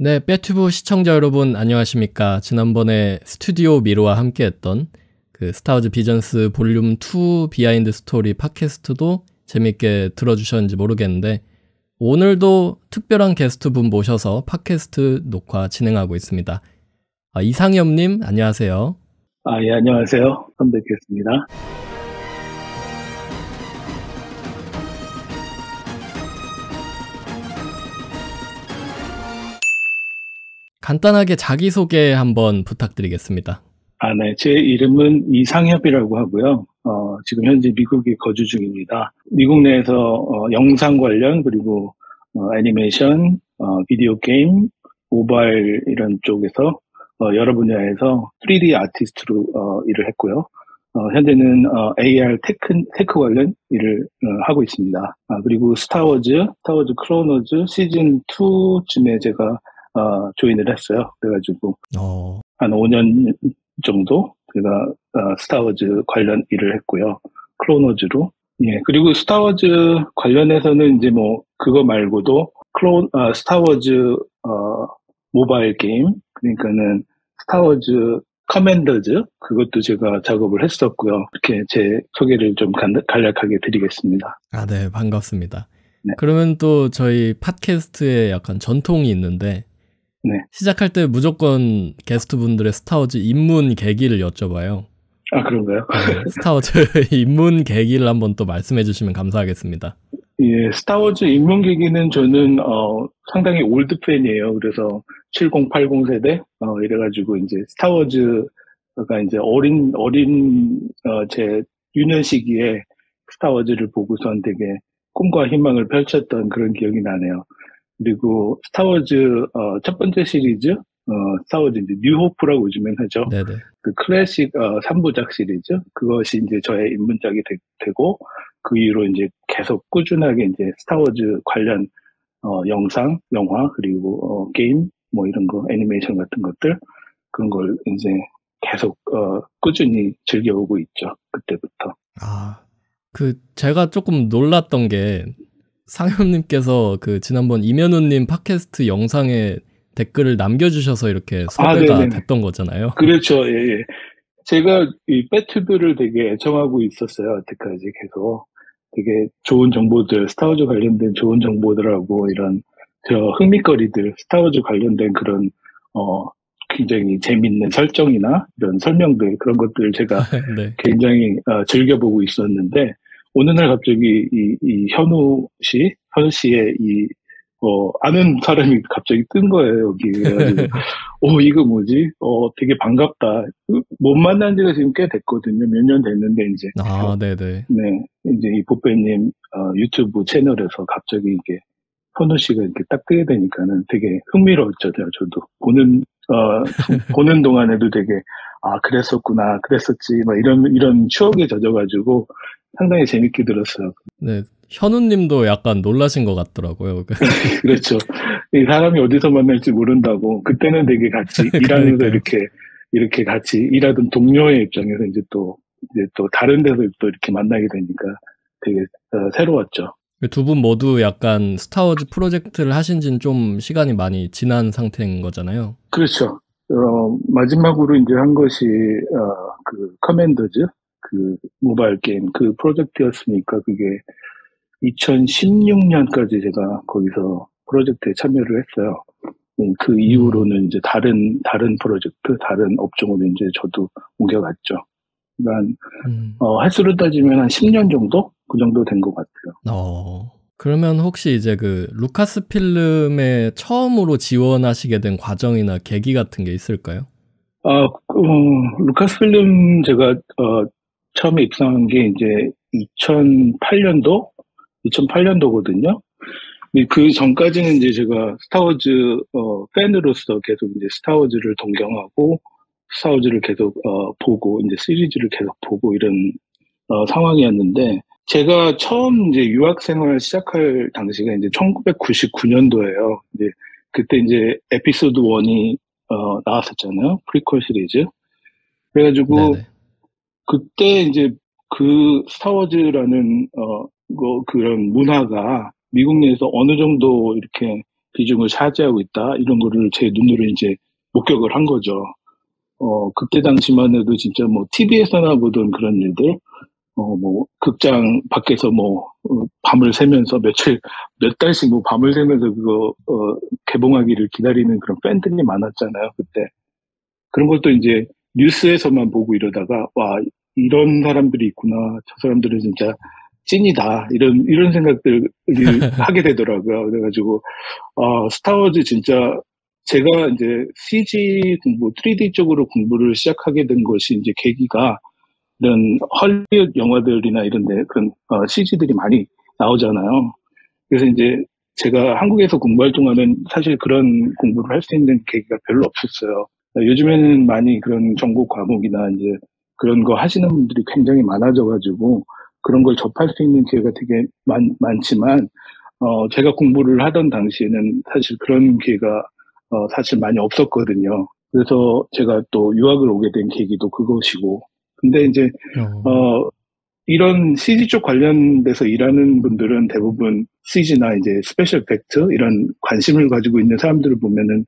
네, 빼튜브 시청자 여러분 안녕하십니까? 지난번에 스튜디오 미로와 함께했던 그 스타워즈 비전스 볼륨 2 비하인드 스토리 팟캐스트도 재밌게 들어주셨는지 모르겠는데 오늘도 특별한 게스트분 모셔서 팟캐스트 녹화 진행하고 있습니다. 이상엽님 안녕하세요. 예, 안녕하세요. 처음 뵙겠습니다. 간단하게 자기소개 한번 부탁드리겠습니다. 네. 제 이름은 이상엽이라고 하고요. 지금 현재 미국에 거주 중입니다. 미국 내에서 영상 관련 그리고 애니메이션, 비디오 게임, 모바일 이런 쪽에서 여러 분야에서 3D 아티스트로 일을 했고요. 현재는 AR 테크 관련 일을 하고 있습니다. 그리고 스타워즈 크로노즈 시즌 2쯤에 제가 조인을 했어요. 그래가지고 한 5년 정도 제가 스타워즈 관련 일을 했고요. 크로노즈로. 예. 그리고 스타워즈 관련해서는 이제 뭐 그거 말고도 스타워즈 모바일 게임, 그러니까는 스타워즈 커맨더즈, 그것도 제가 작업을 했었고요. 이렇게 제 소개를 좀 간략하게 드리겠습니다. 네, 반갑습니다. 네. 그러면 또 저희 팟캐스트에 약간 전통이 있는데 네. 시작할 때 무조건 게스트분들의 스타워즈 입문 계기를 여쭤봐요. 그런가요? 네, 스타워즈 입문 계기를 한번 또 말씀해 주시면 감사하겠습니다. 예, 스타워즈 입문 계기는 저는 상당히 올드 팬이에요. 그래서 70, 80 세대 이래가지고 이제 스타워즈가 이제 어린 제 유년 시기에 스타워즈를 보고선 되게 꿈과 희망을 펼쳤던 그런 기억이 나네요. 그리고 스타워즈 첫 번째 시리즈 스타워즈 이제 뉴호프라고 요즘엔 하죠. 네네. 그 클래식 3부작 시리즈, 그것이 이제 저의 입문작이 되고 그 이후로 이제 계속 꾸준하게 이제 스타워즈 관련 영상, 영화, 그리고 게임 뭐 이런 거, 애니메이션 같은 것들, 그런 걸 이제 계속 꾸준히 즐겨오고 있죠. 그때부터. 제가 조금 놀랐던 게 상엽님께서 그 지난번 이면우님 팟캐스트 영상에 댓글을 남겨주셔서 이렇게 섭외가 됐던 거잖아요. 그렇죠. 예. 제가 이 빼튜브를 되게 애청하고 있었어요. 여태까지 계속 되게 좋은 정보들, 스타워즈 관련된 좋은 정보들하고 이런 흥미거리들, 스타워즈 관련된 그런 굉장히 재밌는 설정이나 이런 설명들, 그런 것들을 제가 네. 굉장히 즐겨보고 있었는데 어느 날 갑자기 이 현우 씨의 아는 사람이 갑자기 뜬 거예요, 여기. 그래가지고, 이거 뭐지? 되게 반갑다. 못 만난 지가 지금 꽤 됐거든요. 몇 년 됐는데, 이제. 네네. 네. 이제 이 보배님, 유튜브 채널에서 갑자기 이게, 현우 씨가 이렇게 딱 뜨게 되니까는 되게 흥미로웠잖아요, 저도. 보는 동안에도 되게, 그랬었구나, 그랬었지, 막 이런 추억에 젖어가지고 상당히 재밌게 들었어요. 네. 현우님도 약간 놀라신 것 같더라고요. 그렇죠. 이 사람이 어디서 만날지 모른다고. 그때는 되게 같이 일하면서 이렇게 같이 일하던 동료의 입장에서 이제 또 다른 데서 또 이렇게 만나게 되니까 되게 새로웠죠. 두 분 모두 약간 스타워즈 프로젝트를 하신 지는 좀 시간이 많이 지난 상태인 거잖아요. 그렇죠. 마지막으로 이제 한 것이 그 커맨더즈, 그 모바일 게임 그 프로젝트였으니까 그게 2016년까지 제가 거기서 프로젝트에 참여를 했어요. 그 이후로는 이제 다른 프로젝트, 다른 업종으로 이제 저도 옮겨갔죠. 그러니까 횟수로 따지면 한 10년 정도? 그 정도 된 것 같아요. 그러면 혹시 이제 그 루카스 필름에 처음으로 지원하시게 된 과정이나 계기 같은 게 있을까요? 루카스 필름 제가 처음에 입사한 게 이제 2008년도거든요. 그 전까지는 이제 제가 스타워즈 팬으로서 계속 이제 스타워즈를 동경하고 스타워즈를 계속 보고 이제 시리즈를 계속 보고 이런 상황이었는데 제가 처음 이제 유학 생활 시작할 당시가 이제 1999년도예요. 이제 그때 이제 에피소드 1이 나왔었잖아요. 프리퀄 시리즈. 그래가지고 네네. 그때 이제 그 스타워즈라는 그런 문화가 미국 내에서 어느 정도 이렇게 비중을 차지하고 있다. 이런 거를 제 눈으로 이제 목격을 한 거죠. 그때 당시만 해도 진짜 뭐 TV에서나 보던 그런 일들, 뭐 극장 밖에서 뭐 밤을 새면서 몇 달씩 뭐 밤을 새면서 그거 개봉하기를 기다리는 그런 팬들이 많았잖아요. 그때 그런 것도 이제 뉴스에서만 보고 이러다가 와 이런 사람들이 있구나. 저 사람들은 진짜 찐이다. 이런 생각들을 하게 되더라고요. 그래가지고 스타워즈 진짜 제가 이제 CG 공부, 3D 쪽으로 공부를 시작하게 된 것이 이제 계기가 이런 헐리우드 영화들이나 이런 데 그런 CG들이 많이 나오잖아요. 그래서 이제 제가 한국에서 공부할 동안은 사실 그런 공부를 할 수 있는 계기가 별로 없었어요. 요즘에는 많이 그런 전공 과목이나 이제 그런 거 하시는 분들이 굉장히 많아져가지고 그런 걸 접할 수 있는 기회가 되게 많지만, 제가 공부를 하던 당시에는 사실 그런 기회가 사실 많이 없었거든요. 그래서 제가 또 유학을 오게 된 계기도 그것이고. 근데 이제 어, 이런 CG 쪽 관련돼서 일하는 분들은 대부분 CG나 이제 스페셜 이펙트 이런 관심을 가지고 있는 사람들을 보면은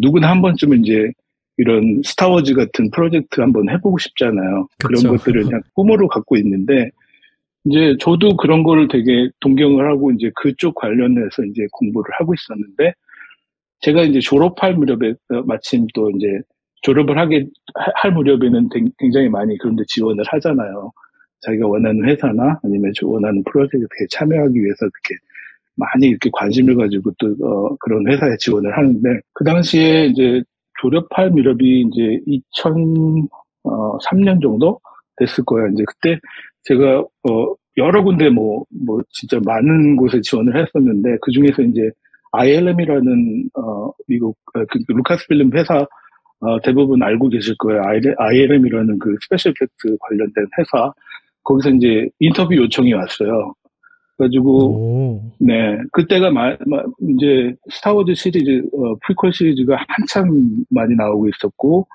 누구나 한 번쯤은 이제 이런 스타워즈 같은 프로젝트 한번 해보고 싶잖아요. 그런 그쵸. 것들을 그냥 꿈으로 갖고 있는데 이제 저도 그런 거를 되게 동경을 하고 이제 그쪽 관련해서 이제 공부를 하고 있었는데 제가 이제 졸업할 무렵에 마침 또 이제 졸업을 할 무렵에는 굉장히 많이 그런 데 지원을 하잖아요. 자기가 원하는 회사나 아니면 원하는 프로젝트에 참여하기 위해서 그렇게 많이 이렇게 관심을 가지고 또 그런 회사에 지원을 하는데 그 당시에 이제 졸업할 무렵이 이제 2003년 정도 됐을 거예요. 이제 그때 제가 여러 군데 뭐 진짜 많은 곳에 지원을 했었는데 그 중에서 이제 ILM이라는 미국 그 루카스필름 회사 대부분 알고 계실 거예요. ILM이라는 그 스페셜 이펙트 관련된 회사 거기서 이제 인터뷰 요청이 왔어요. 그래가지고 오. 네 그때가 이제 스타워즈 시리즈 프리퀄 시리즈가 한참 많이 나오고 있었고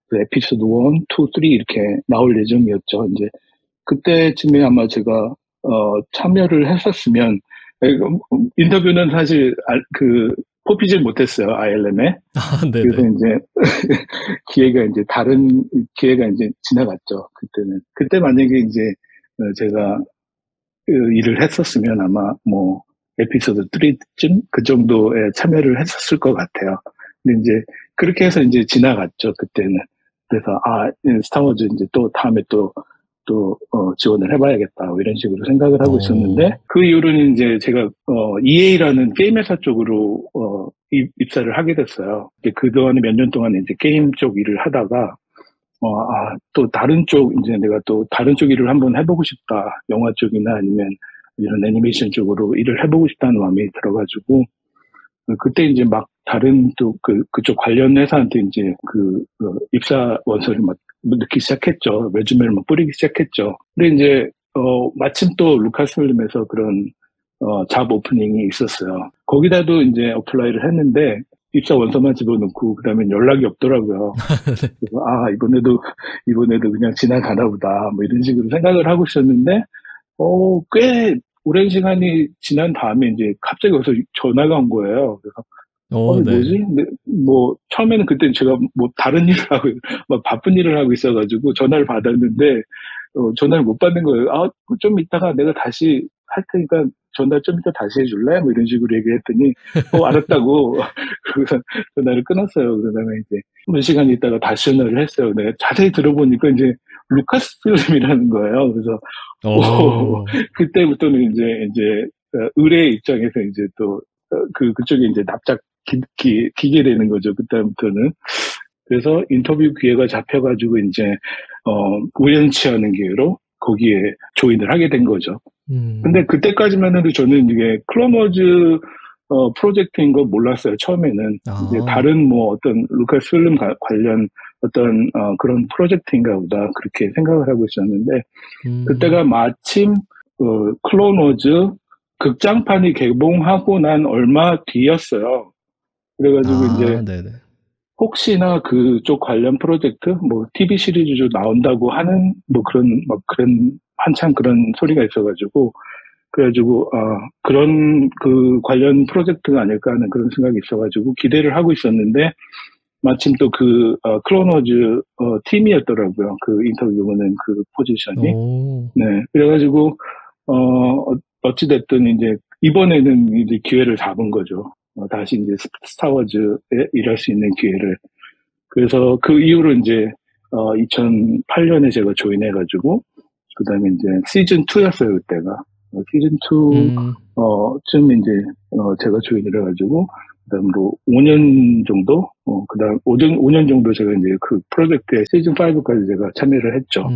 그 에피소드 1, 2, 3 이렇게 나올 예정이었죠. 이제 그때쯤에 아마 제가 참여를 했었으면 인터뷰는 사실 뽑히질 못했어요. ILM에. 그래서 네네. 이제 다른 기회가 이제 지나갔죠. 그때는. 그때 만약에 이제 제가 그 일을 했었으면 아마 뭐 에피소드 3쯤 그 정도에 참여를 했었을 것 같아요. 근데 이제 그렇게 해서 이제 지나갔죠. 그때는. 그래서 스타워즈 이제 또 다음에 또 지원을 해봐야겠다 뭐 이런 식으로 생각을 하고 있었는데 어. 그 이후로는 이제 제가 EA라는 게임 회사 쪽으로 입사를 하게 됐어요. 그동안에 몇 년 동안 이제 게임 쪽 일을 하다가 또 다른 쪽 이제 내가 또 다른 쪽 일을 한번 해보고 싶다. 영화 쪽이나 아니면 이런 애니메이션 쪽으로 일을 해보고 싶다는 마음이 들어가지고 그때 이제 막 다른 또 그쪽 관련 회사한테 이제 입사 원서를 막 넣기 시작했죠. 레주메를 막 뿌리기 시작했죠. 근데 이제, 마침 또 루카스필름에서 그런, 잡 오프닝이 있었어요. 거기다도 이제 어플라이를 했는데, 입사 원서만 집어넣고, 그 다음에 연락이 없더라고요. 그래서, 이번에도 그냥 지나가나 보다, 뭐 이런 식으로 생각을 하고 있었는데, 꽤 오랜 시간이 지난 다음에 이제 갑자기 어디서 전화가 온 거예요. 그래서 이게 네. 뭐지? 근데 뭐 처음에는 그때 제가 뭐 다른 일을 하고 막 바쁜 일을 하고 있어가지고 전화를 받았는데 전화를 못 받는 거예요. 좀 이따가 내가 다시 할 테니까 전화 좀 이따 다시 해줄래? 뭐 이런 식으로 얘기했더니 알았다고 그래서 전화를 끊었어요. 그다음에 이제 몇 시간 있다가 다시 전화를 했어요. 내가 자세히 들어보니까 이제 루카스 필름이라는 거예요. 그래서 오. 그때부터는 이제 의뢰 입장에서 이제 또 그쪽에 이제 납작 기게 되는 거죠. 그때부터는. 그래서 인터뷰 기회가 잡혀가지고 이제 우연치 않은 기회로 거기에 조인을 하게 된 거죠. 근데 그때까지만 해도 저는 이게 클로너즈 프로젝트인 거 몰랐어요. 처음에는 이제 아. 다른 뭐 어떤 루카스 필름 관련 어떤 그런 프로젝트인가 보다 그렇게 생각을 하고 있었는데 그때가 마침 클로너즈 극장판이 개봉하고 난 얼마 뒤였어요. 그래가지고 이제 네네. 혹시나 그쪽 관련 프로젝트, 뭐 TV 시리즈로 나온다고 하는 뭐 그런 한참 그런 소리가 있어가지고 그래가지고 그런 그 관련 프로젝트가 아닐까 하는 그런 생각이 있어가지고 기대를 하고 있었는데 마침 또 그 클로너즈 팀이었더라고요. 그 인터뷰 보는 그 포지션이. 오. 네, 그래가지고 어찌됐든 이제 이번에는 이제 기회를 잡은 거죠. 다시 이제 스타워즈에 일할 수 있는 기회를. 그래서 그 이후로 이제 2008년에 제가 조인해가지고 그다음에 이제 시즌 2였어요 그때가. 시즌 2 쯤 이제 제가 조인을 해가지고 그다음으로 5년 정도 그다음 5년 정도 제가 이제 그 프로젝트의 시즌 5까지 제가 참여를 했죠.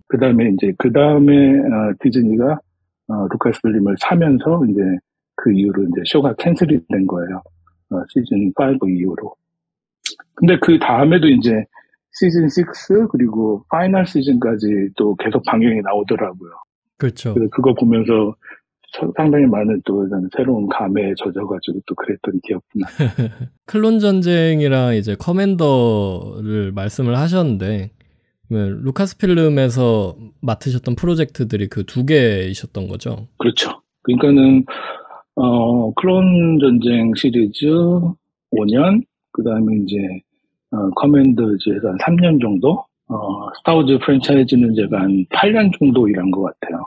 그다음에 이제 디즈니가 루카스필름을 사면서 이제 그 이후로 이제 쇼가 캔슬이 된 거예요. 시즌 5 이후로. 근데 그 다음에도 이제 시즌 6 그리고 파이널 시즌까지 또 계속 방영이 나오더라고요. 그렇죠. 그래서 그거 보면서 상당히 많은 또 새로운 감에 젖어가지고 또 그랬던 기억구나. 클론 전쟁이랑 이제 커맨더를 말씀을 하셨는데 루카스 필름에서 맡으셨던 프로젝트들이 그 두 개이셨던 거죠? 그렇죠. 그러니까는 클론 전쟁 시리즈 5년, 그 다음에 이제 커맨더즈에서 한 3년 정도, 스타워즈 프랜차이즈는 제가 한 8년 정도 일한 것 같아요.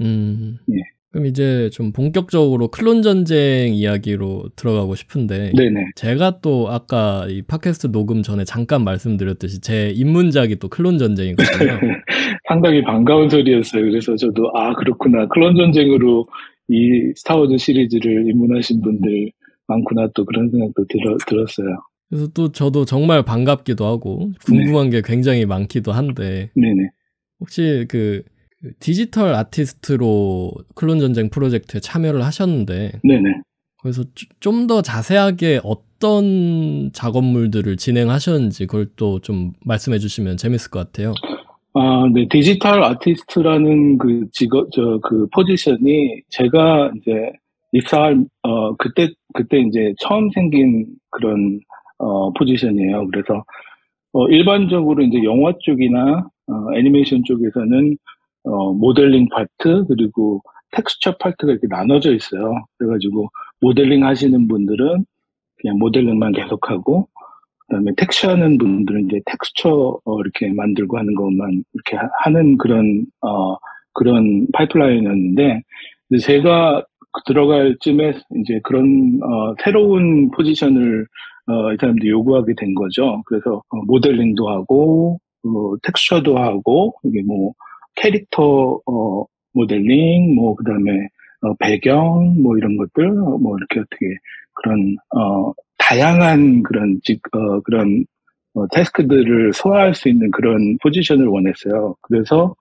예. 그럼 이제 좀 본격적으로 클론 전쟁 이야기로 들어가고 싶은데, 네네. 제가 또 아까 이 팟캐스트 녹음 전에 잠깐 말씀드렸듯이 제 입문작이 또 클론 전쟁이거든요. 상당히 반가운 소리였어요. 그래서 저도 그렇구나. 클론 전쟁으로 이 스타워즈 시리즈를 입문하신 분들 많구나 또 그런 생각도 들었어요. 그래서 또 저도 정말 반갑기도 하고 궁금한 게 굉장히 많기도 한데, 네네. 혹시 그 디지털 아티스트로 클론 전쟁 프로젝트에 참여를 하셨는데, 네네. 그래서 좀 더 자세하게 어떤 작업물들을 진행하셨는지 그걸 또 좀 말씀해 주시면 재밌을 것 같아요. 네, 디지털 아티스트라는 그 그 포지션이 제가 이제 입사할, 그때 이제 처음 생긴 그런, 포지션이에요. 그래서, 일반적으로 이제 영화 쪽이나, 애니메이션 쪽에서는, 모델링 파트, 그리고 텍스처 파트가 이렇게 나눠져 있어요. 그래가지고, 모델링 하시는 분들은 그냥 모델링만 계속하고, 그다음에 텍스처 하는 분들은 이제 텍스처 이렇게 만들고 하는 것만 이렇게 하는 그런 파이프라인이었는데 제가 들어갈 쯤에 이제 그런 새로운 포지션을 이 사람들이 요구하게 된 거죠. 그래서 모델링도 하고 텍스처도 하고 이게 뭐 캐릭터 모델링 뭐 그다음에 배경 뭐 이런 것들 뭐 이렇게 어떻게 그런 다양한 그런 태스크들을 소화할 수 있는 그런 포지션을 원했어요. 그래서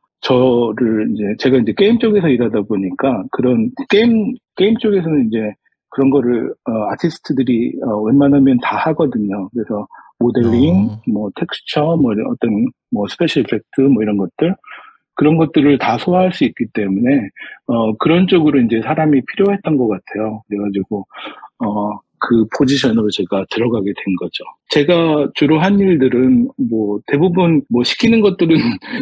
제가 이제 게임 쪽에서 일하다 보니까 그런 게임 쪽에서는 이제 그런 거를 아티스트들이 웬만하면 다 하거든요. 그래서 모델링, 뭐 텍스처, 뭐 어떤 뭐 스페셜 이펙트 뭐 이런 것들 그런 것들을 다 소화할 수 있기 때문에 그런 쪽으로 이제 사람이 필요했던 것 같아요. 그래가지고 그 포지션으로 제가 들어가게 된 거죠. 제가 주로 한 일들은 뭐 대부분 뭐 시키는 것들은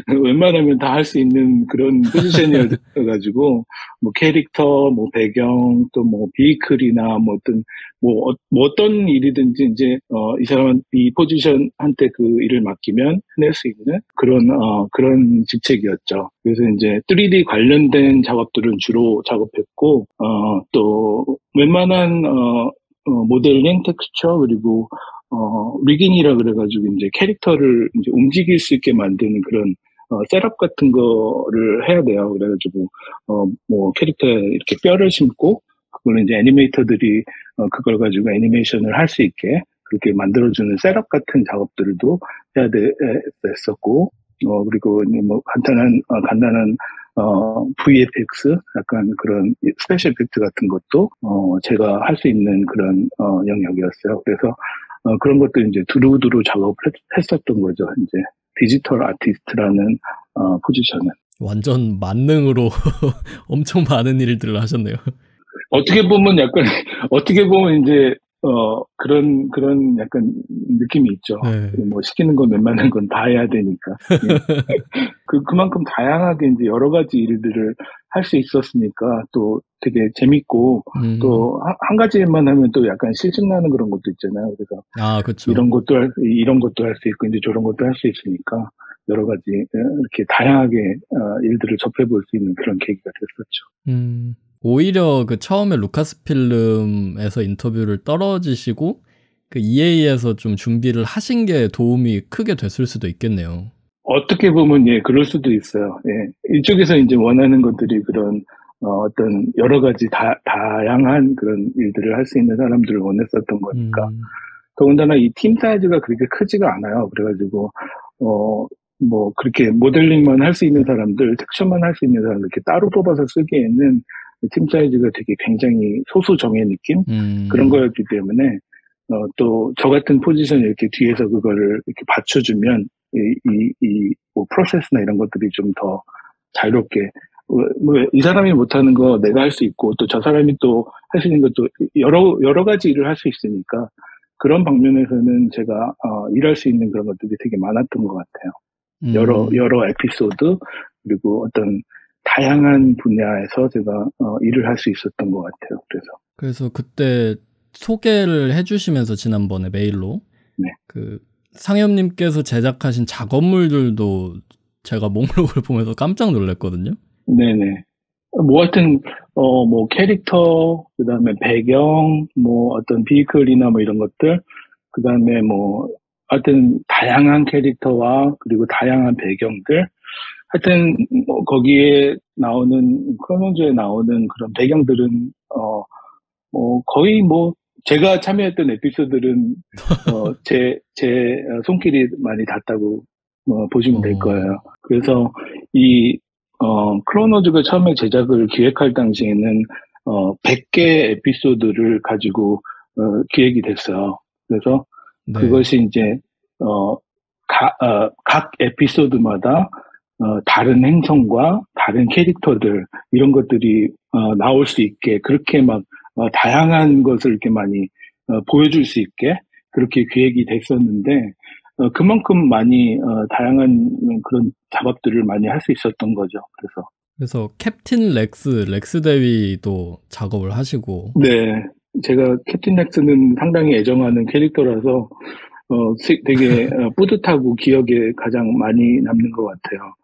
웬만하면 다 할 수 있는 그런 포지션이어가지고 뭐 캐릭터, 뭐 배경, 또 뭐 비클이나 뭐 어떤 일이든지 이제 이 사람은 이 포지션한테 그 일을 맡기면 해낼 수 있는 그런 직책이었죠. 그래서 이제 3D 관련된 작업들은 주로 작업했고 또 웬만한 모델링, 텍스처, 그리고, 리깅이라 그래가지고, 이제 캐릭터를 이제 움직일 수 있게 만드는 그런, 셋업 같은 거를 해야 돼요. 그래가지고, 뭐, 캐릭터에 이렇게 뼈를 심고, 그걸 이제 애니메이터들이, 그걸 가지고 애니메이션을 할 수 있게, 그렇게 만들어주는 셋업 같은 작업들도 해야 됐었고, 그리고, 뭐, 간단한, VFX, 약간 그런 스페셜 이펙트 같은 것도, 제가 할 수 있는 그런, 영역이었어요. 그래서, 그런 것들 이제 두루두루 작업을 했었던 거죠. 이제 디지털 아티스트라는, 포지션은. 완전 만능으로 엄청 많은 일들을 하셨네요. 어떻게 보면 이제, 그런 약간 느낌이 있죠. 네. 뭐 시키는 건 웬만한 건 다 해야 되니까. 그만큼 다양하게 이제 여러 가지 일들을 할 수 있었으니까 또 되게 재밌고 또 한 가지만 하면 또 약간 실증나는 그런 것도 있잖아요. 그래서 그쵸. 이런 것도 할 수 있고 이제 저런 것도 할 수 있으니까 여러 가지 이렇게 다양하게 일들을 접해볼 수 있는 그런 계기가 됐었죠. 오히려 그 처음에 루카스 필름에서 인터뷰를 떨어지시고 그 EA에서 좀 준비를 하신 게 도움이 크게 됐을 수도 있겠네요. 어떻게 보면 예, 그럴 수도 있어요. 예. 이쪽에서 이제 원하는 것들이 그런 어떤 여러 가지 다양한 그런 일들을 할 수 있는 사람들을 원했었던 거니까. 더군다나 이 팀 사이즈가 그렇게 크지가 않아요. 그래가지고 뭐 그렇게 모델링만 할 수 있는 사람들, 텍스처만 할 수 있는 사람들 이렇게 따로 뽑아서 쓰기에는 팀 사이즈가 되게 굉장히 소수 정예 느낌 그런 거였기 때문에 또 저 같은 포지션을 이렇게 뒤에서 그거를 이렇게 받쳐주면 뭐 프로세스나 이런 것들이 좀 더 자유롭게 이 사람이 못하는 거 내가 할 수 있고 또 저 사람이 또 할 수 있는 것도 여러 가지 일을 할 수 있으니까 그런 방면에서는 제가 일할 수 있는 그런 것들이 되게 많았던 것 같아요. 여러 에피소드 그리고 어떤 다양한 분야에서 제가 일을 할 수 있었던 것 같아요. 그래서 그때 소개를 해주시면서 지난번에 메일로 네. 그 상엽님께서 제작하신 작업물들도 제가 목록을 보면서 깜짝 놀랐거든요. 네네. 뭐 하여튼 뭐 캐릭터 그다음에 배경 뭐 어떤 비클이나 뭐 이런 것들 그다음에 뭐 하여튼 다양한 캐릭터와 그리고 다양한 배경들 하여튼 뭐 거기에 나오는 크로노즈에 나오는 그런 배경들은 거의 뭐 제가 참여했던 에피소드들은 제 손길이 많이 닿았다고 보시면 될 거예요. 그래서 이 크로노즈가 처음에 제작을 기획할 당시에는 100개 에피소드를 가지고 기획이 됐어요. 그래서 네. 그것이 이제 각 에피소드마다 다른 행성과 다른 캐릭터들 이런 것들이 나올 수 있게 그렇게 막 다양한 것을 이렇게 많이 보여줄 수 있게 그렇게 기획이 됐었는데 그만큼 많이 다양한 그런 작업들을 많이 할 수 있었던 거죠. 그래서 캡틴 렉스 대위도 작업을 하시고. 네, 제가 캡틴 렉스는 상당히 애정하는 캐릭터라서 되게 뿌듯하고 기억에 가장 많이 남는 것 같아요.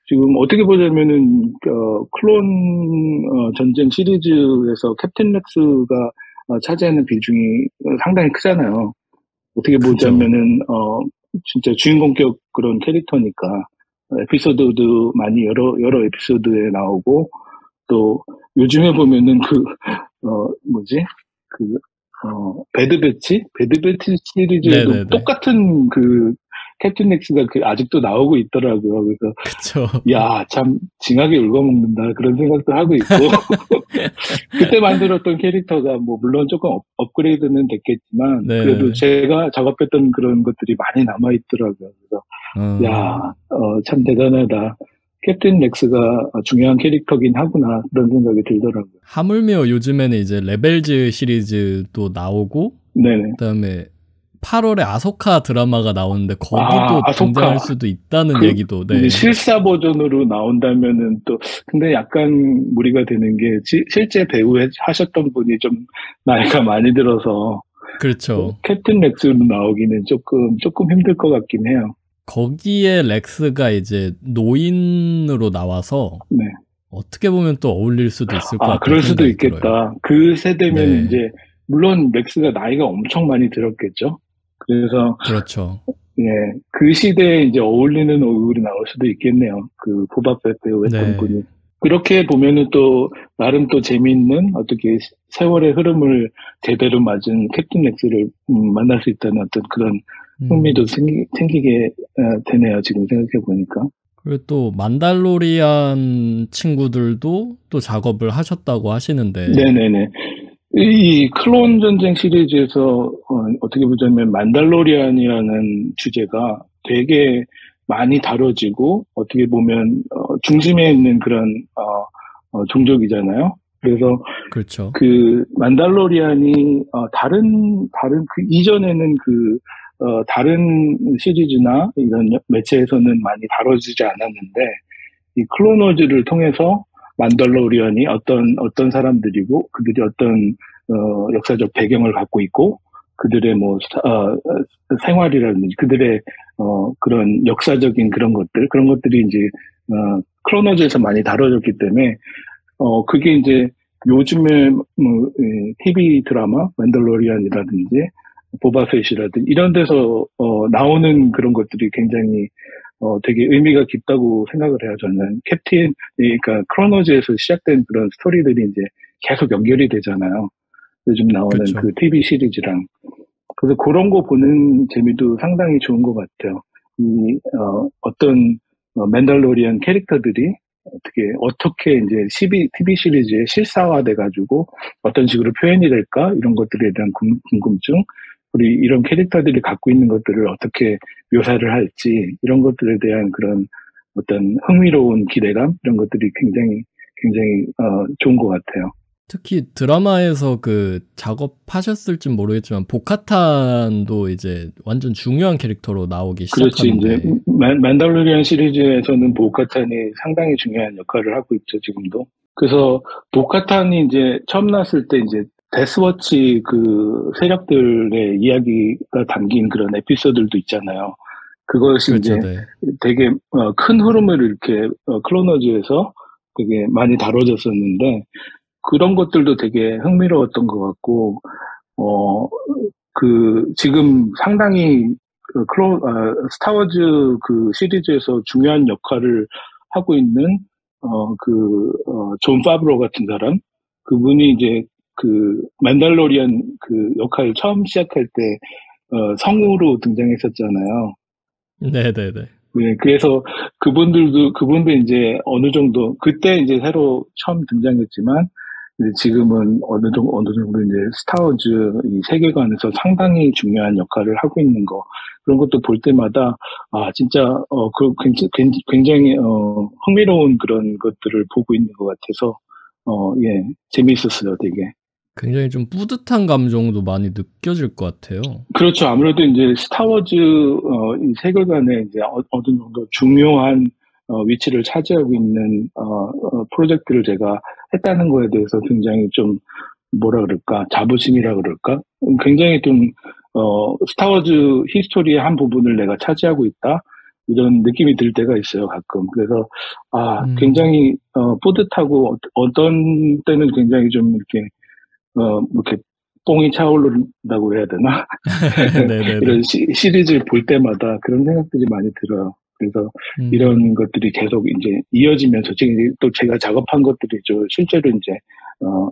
지금 어떻게 보자면은 클론 전쟁 시리즈에서 캡틴 렉스가 차지하는 비중이 상당히 크잖아요. 어떻게 보자면은 진짜 주인공격 그런 캐릭터니까 에피소드도 많이 여러 에피소드에 나오고 또 요즘에 보면은 배드배치 시리즈에도 네네네. 똑같은 그 캡틴 렉스가 아직도 나오고 있더라고요. 그래서 그쵸. 야, 참 징하게 울고먹는다 그런 생각도 하고 있고 그때 만들었던 캐릭터가 뭐 물론 조금 업그레이드는 됐겠지만 네. 그래도 제가 작업했던 그런 것들이 많이 남아 있더라고요. 그래서 야, 참 대단하다. 캡틴 렉스가 중요한 캐릭터긴 하구나 그런 생각이 들더라고요. 하물며 요즘에는 이제 레벨즈 시리즈도 나오고 네네. 그다음에 8월에 아소카 드라마가 나오는데 거기도 등장할 수도 있다는 얘기도. 네. 실사 버전으로 나온다면은 또 근데 약간 무리가 되는 게 실제 배우 하셨던 분이 좀 나이가 많이 들어서 그렇죠. 캡틴 렉스로 나오기는 조금 힘들 것 같긴 해요. 거기에 렉스가 이제 노인으로 나와서 네. 어떻게 보면 또 어울릴 수도 있을 것 같아요. 그럴 수도 있겠다. 들어요. 그 세대면 네. 이제 물론 렉스가 나이가 엄청 많이 들었겠죠. 그래서 그렇죠. 예, 그 시대에 이제 어울리는 얼굴이 나올 수도 있겠네요. 그 보바펫 배우 했던 분이. 그렇게 보면은 또 나름 또 재미있는 어떻게 세월의 흐름을 제대로 맞은 캡틴 렉스를 만날 수 있다는 어떤 그런 흥미도 생기게 되네요. 지금 생각해 보니까. 그리고 또 만달로리안 친구들도 또 작업을 하셨다고 하시는데. 네네네. 이 클론 전쟁 시리즈에서 어떻게 보자면 만달로리안이라는 주제가 되게 많이 다뤄지고 어떻게 보면 중심에 있는 그런 종족이잖아요. 그래서 그렇죠. 그 만달로리안이 다른 그 이전에는 다른 시리즈나 이런 매체에서는 많이 다뤄지지 않았는데 이 클로노즈를 통해서 만달로리안이 어떤 사람들이고 그들이 어떤 역사적 배경을 갖고 있고 그들의 뭐 생활이라든지 그들의 그런 역사적인 그런 것들이 이제 클로너즈에서 많이 다뤄졌기 때문에 그게 이제 요즘에 뭐 TV 드라마 만달로리안이라든지 보바펫이라든지 이런 데서 나오는 그런 것들이 굉장히 되게 의미가 깊다고 생각을 해요. 저는 그러니까 크로노즈에서 시작된 그런 스토리들이 이제 계속 연결이 되잖아요. 요즘 나오는 그쵸. 그 TV 시리즈랑. 그래서 그런 거 보는 재미도 상당히 좋은 것 같아요. 어떤 맨달로리안 캐릭터들이 어떻게 이제 TV 시리즈에 실사화돼가지고 어떤 식으로 표현이 될까? 이런 것들에 대한 궁금증, 우리 이런 캐릭터들이 갖고 있는 것들을 어떻게 묘사를 할지, 이런 것들에 대한 그런 어떤 흥미로운 기대감, 이런 것들이 굉장히 좋은 것 같아요. 특히 드라마에서 그 작업하셨을진 모르겠지만 보카탄도 이제 완전 중요한 캐릭터로 나오기 그렇지. 이제 시작하는데 만달로리안 시리즈에서는 보카탄이 상당히 중요한 역할을 하고 있죠, 지금도. 그래서 보카탄이 이제 처음 나왔을 때 이제 데스워치 그 세력들의 이야기가 담긴 그런 에피소드들도 있잖아요. 그것이 그렇죠, 이제 네. 되게 큰 흐름을 이렇게 클로너즈에서 되게 많이 다뤄졌었는데 그런 것들도 되게 흥미로웠던 것 같고 지금 상당히 스타워즈 그 시리즈에서 중요한 역할을 하고 있는 존 파브로 같은 사람 그분이 이제 그 만달로리안 그 역할 처음 시작할 때 성우로 등장했었잖아요. 네네네. 네, 그래서 그분도 이제 어느 정도, 그때 이제 새로 처음 등장했지만, 이제 지금은 어느 정도 이제 스타워즈 이 세계관에서 상당히 중요한 역할을 하고 있는 거, 그런 것도 볼 때마다, 진짜, 굉장히, 흥미로운 그런 것들을 보고 있는 것 같아서, 예, 재미있었어요, 되게. 굉장히 좀 뿌듯한 감정도 많이 느껴질 것 같아요. 그렇죠. 아무래도 이제 스타워즈 이 세계관에 이제 어느 정도 중요한 위치를 차지하고 있는 프로젝트를 제가 했다는 거에 대해서 굉장히 좀 뭐라 그럴까 자부심이라 그럴까 굉장히 좀 스타워즈 히스토리의 한 부분을 내가 차지하고 있다 이런 느낌이 들 때가 있어요 가끔. 그래서 굉장히 뿌듯하고 어떤 때는 굉장히 좀 이렇게 뽕이 차오른다고 해야 되나? 네네네. 이런 시리즈를 볼 때마다 그런 생각들이 많이 들어요. 그래서 이런 것들이 계속 이제 이어지면서 지금 또 제가 작업한 것들이 실제로 이제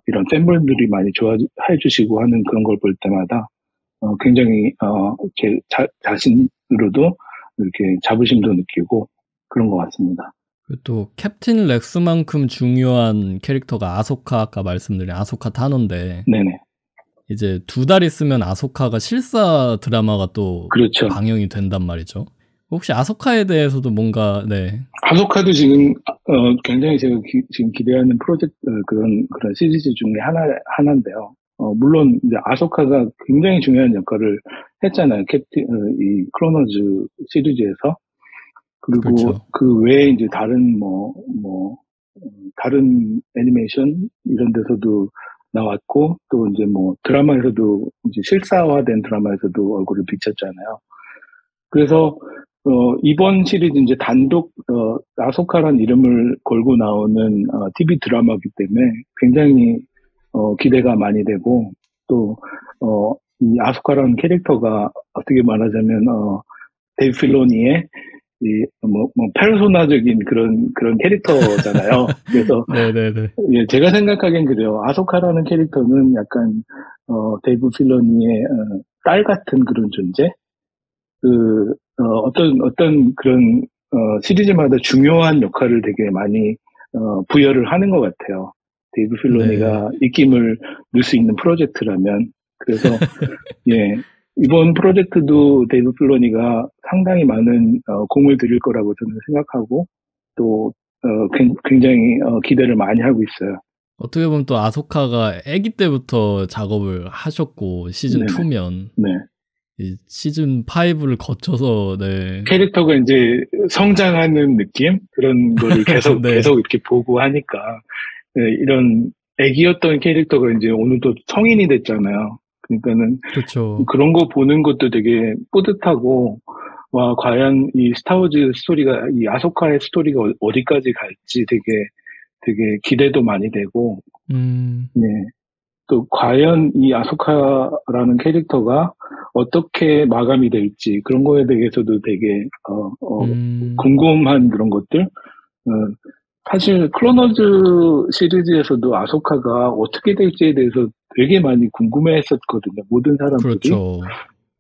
이런 팬분들이 많이 좋아해 주시고 하는 그런 걸 볼 때마다 굉장히 제 자신으로도 이렇게 자부심도 느끼고 그런 것 같습니다. 그리고 또 캡틴 렉스만큼 중요한 캐릭터가 아소카, 아까 말씀드린 아소카 타노인데 네네. 이제 2달 있으면 아소카가 실사 드라마가 또 그렇죠. 방영이 된단 말이죠. 혹시 아소카에 대해서도 뭔가 아소카도 지금 굉장히 제가 지금 기대하는 프로젝트 그런 시리즈 중에 하나인데요. 물론 이제 아소카가 굉장히 중요한 역할을 했잖아요. 이 크로노즈 시리즈에서. 그리고 그렇죠. 그 외에 이제 다른 애니메이션 이런 데서도 나왔고 또 이제 뭐 드라마에서도 이제 실사화된 드라마에서도 얼굴을 비쳤잖아요. 그래서 이번 시리즈 이제 단독 아소카란 이름을 걸고 나오는 TV 드라마이기 때문에 굉장히 기대가 많이 되고 또 이 아소카라는 캐릭터가 어떻게 말하자면 데이브 필로니의 페르소나적인 그런 캐릭터잖아요. 그래서 네네네. 예, 제가 생각하기엔 그래요. 아소카라는 캐릭터는 약간 데이브 필로니의 딸 같은 그런 존재. 어떤 그런, 시리즈마다 중요한 역할을 되게 많이, 부여를 하는 것 같아요. 데이브 네. 필로니가 입김을 넣을 수 있는 프로젝트라면. 그래서, 예, 이번 프로젝트도 데이브 필로니가 상당히 많은, 공을 들일 거라고 저는 생각하고, 또, 굉장히, 기대를 많이 하고 있어요. 어떻게 보면 또 아소카가 아기 때부터 작업을 하셨고 시즌 네네. 2면 네. 이 시즌 5를 거쳐서 네. 캐릭터가 이제 성장하는 느낌? 그런 거를 계속 네. 계속 이렇게 보고 하니까 네, 이런 애기였던 캐릭터가 이제 오늘도 성인이 됐잖아요. 그러니까는 그렇죠. 그런 거 보는 것도 되게 뿌듯하고 와 과연 이 스타워즈 스토리가 이 아소카의 스토리가 어디까지 갈지 되게 기대도 많이 되고 네. 또 과연 이 아소카라는 캐릭터가 어떻게 마감이 될지 그런 거에 대해서도 되게 궁금한 그런 것들. 사실 클로너즈 시리즈에서도 아소카가 어떻게 될지에 대해서 되게 많이 궁금해했었거든요. 모든 사람들이. 그렇죠.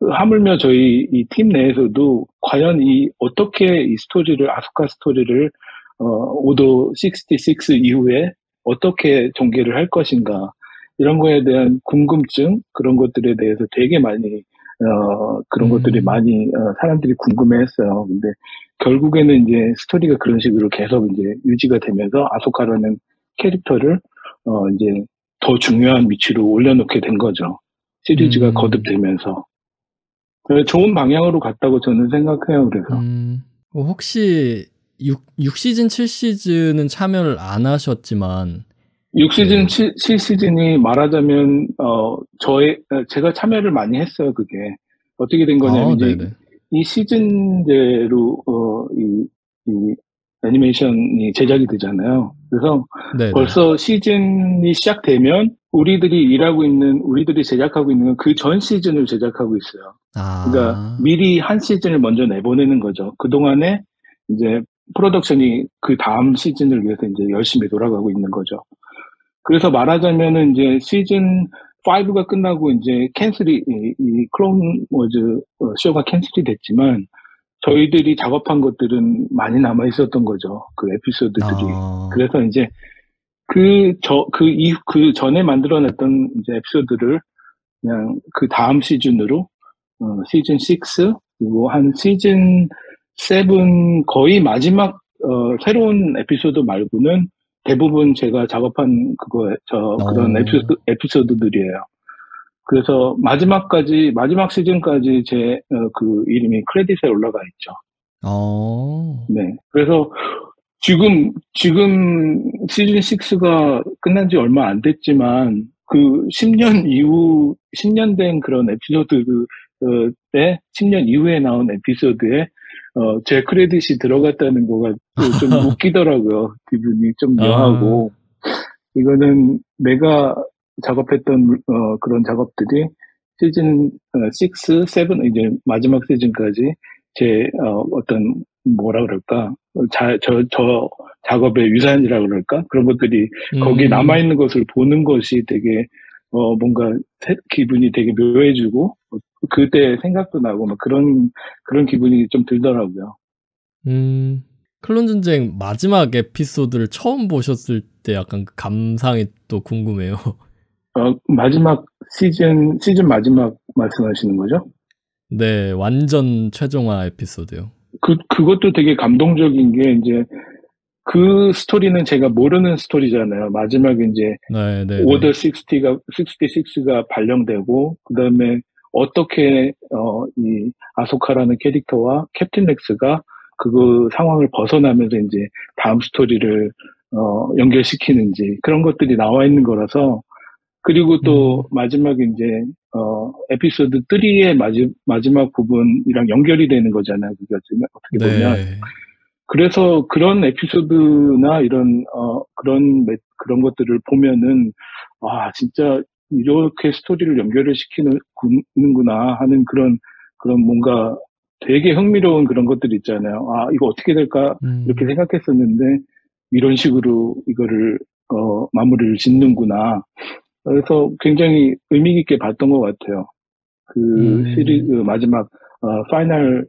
하물며 저희 이 팀 내에서도 과연 어떻게 이 스토리를 아소카 스토리를 오더 66 이후에 어떻게 전개를 할 것인가 이런 거에 대한 궁금증 그런 것들에 대해서 되게 많이 그런 것들이 많이 사람들이 궁금해했어요. 근데 결국에는 이제 스토리가 그런 식으로 계속 이제 유지가 되면서 아소카라는 캐릭터를 이제 더 중요한 위치로 올려놓게 된 거죠. 시리즈가 거듭되면서. 좋은 방향으로 갔다고 저는 생각해요, 그래서. 혹시 6시즌, 7시즌은 참여를 안 하셨지만 6시즌, 7시즌이 말하자면 제가 참여를 많이 했어요, 그게. 어떻게 된 거냐면 이제 네네. 이 시즌제로 이 애니메이션이 제작이 되잖아요. 그래서 네네. 벌써 시즌이 시작되면 우리들이 제작하고 있는 그 전 시즌을 제작하고 있어요. 그러니까 미리 한 시즌을 먼저 내보내는 거죠. 그동안에 이제 프로덕션이 그 다음 시즌을 위해서 이제 열심히 돌아가고 있는 거죠. 그래서 말하자면은 이제 시즌 5가 끝나고 이제 이 클론 워즈 쇼가 캔슬이 됐지만 저희들이 작업한 것들은 많이 남아 있었던 거죠. 그 에피소드들이. 그래서 이제 그 전에 만들어냈던 이제 에피소드를 그냥 그 다음 시즌으로 시즌 6 그리고 한 시즌 7 거의 마지막 새로운 에피소드 말고는 대부분 제가 작업한 그런 에피소드들이에요. 그래서 마지막 시즌까지 그 이름이 크레딧에 올라가 있죠. 네. 그래서 지금 시즌 6가 끝난 지 얼마 안 됐지만 그 10년 된 그런 에피소드에 10년 이후에 나온 에피소드에 제 크레딧이 들어갔다는 거가 좀 웃기더라고요. 기분이 좀 묘하고. 이거는 내가 작업했던 그런 작업들이 시즌 6, 7 이제 마지막 시즌까지 제 어떤 뭐라 그럴까 저 작업의 유산이라 그럴까 그런 것들이 거기에 남아 있는 것을 보는 것이 되게 뭔가 기분이 되게 묘해지고 그때 생각도 나고 막 그런 기분이 좀 들더라고요. 클론 전쟁 마지막 에피소드를 처음 보셨을 때 약간 그 감상이 또 궁금해요. 마지막 시즌 마지막 말씀하시는 거죠? 네, 완전 최종화 에피소드요. 그것도 되게 감동적인 게 이제 그 스토리는 제가 모르는 스토리잖아요. 마지막에 이제 오더 66가 발령되고 그다음에 어떻게 이 아소카라는 캐릭터와 캡틴 렉스가 그 상황을 벗어나면서 이제 다음 스토리를 연결시키는지 그런 것들이 나와 있는 거라서 그리고 또 마지막에 이제 에피소드 3의 마지막 부분이랑 연결이 되는 거잖아요. 그게 어떻게 보면. 그래서 그런 에피소드나 그런 것들을 보면은, 진짜 이렇게 스토리를 연결을 시키는구나 하는 그런 뭔가 되게 흥미로운 그런 것들이 있잖아요. 이거 어떻게 될까? 이렇게 생각했었는데, 이런 식으로 이거를, 마무리를 짓는구나. 그래서 굉장히 의미 깊게 봤던 것 같아요. 그 시리즈 마지막, 파이널,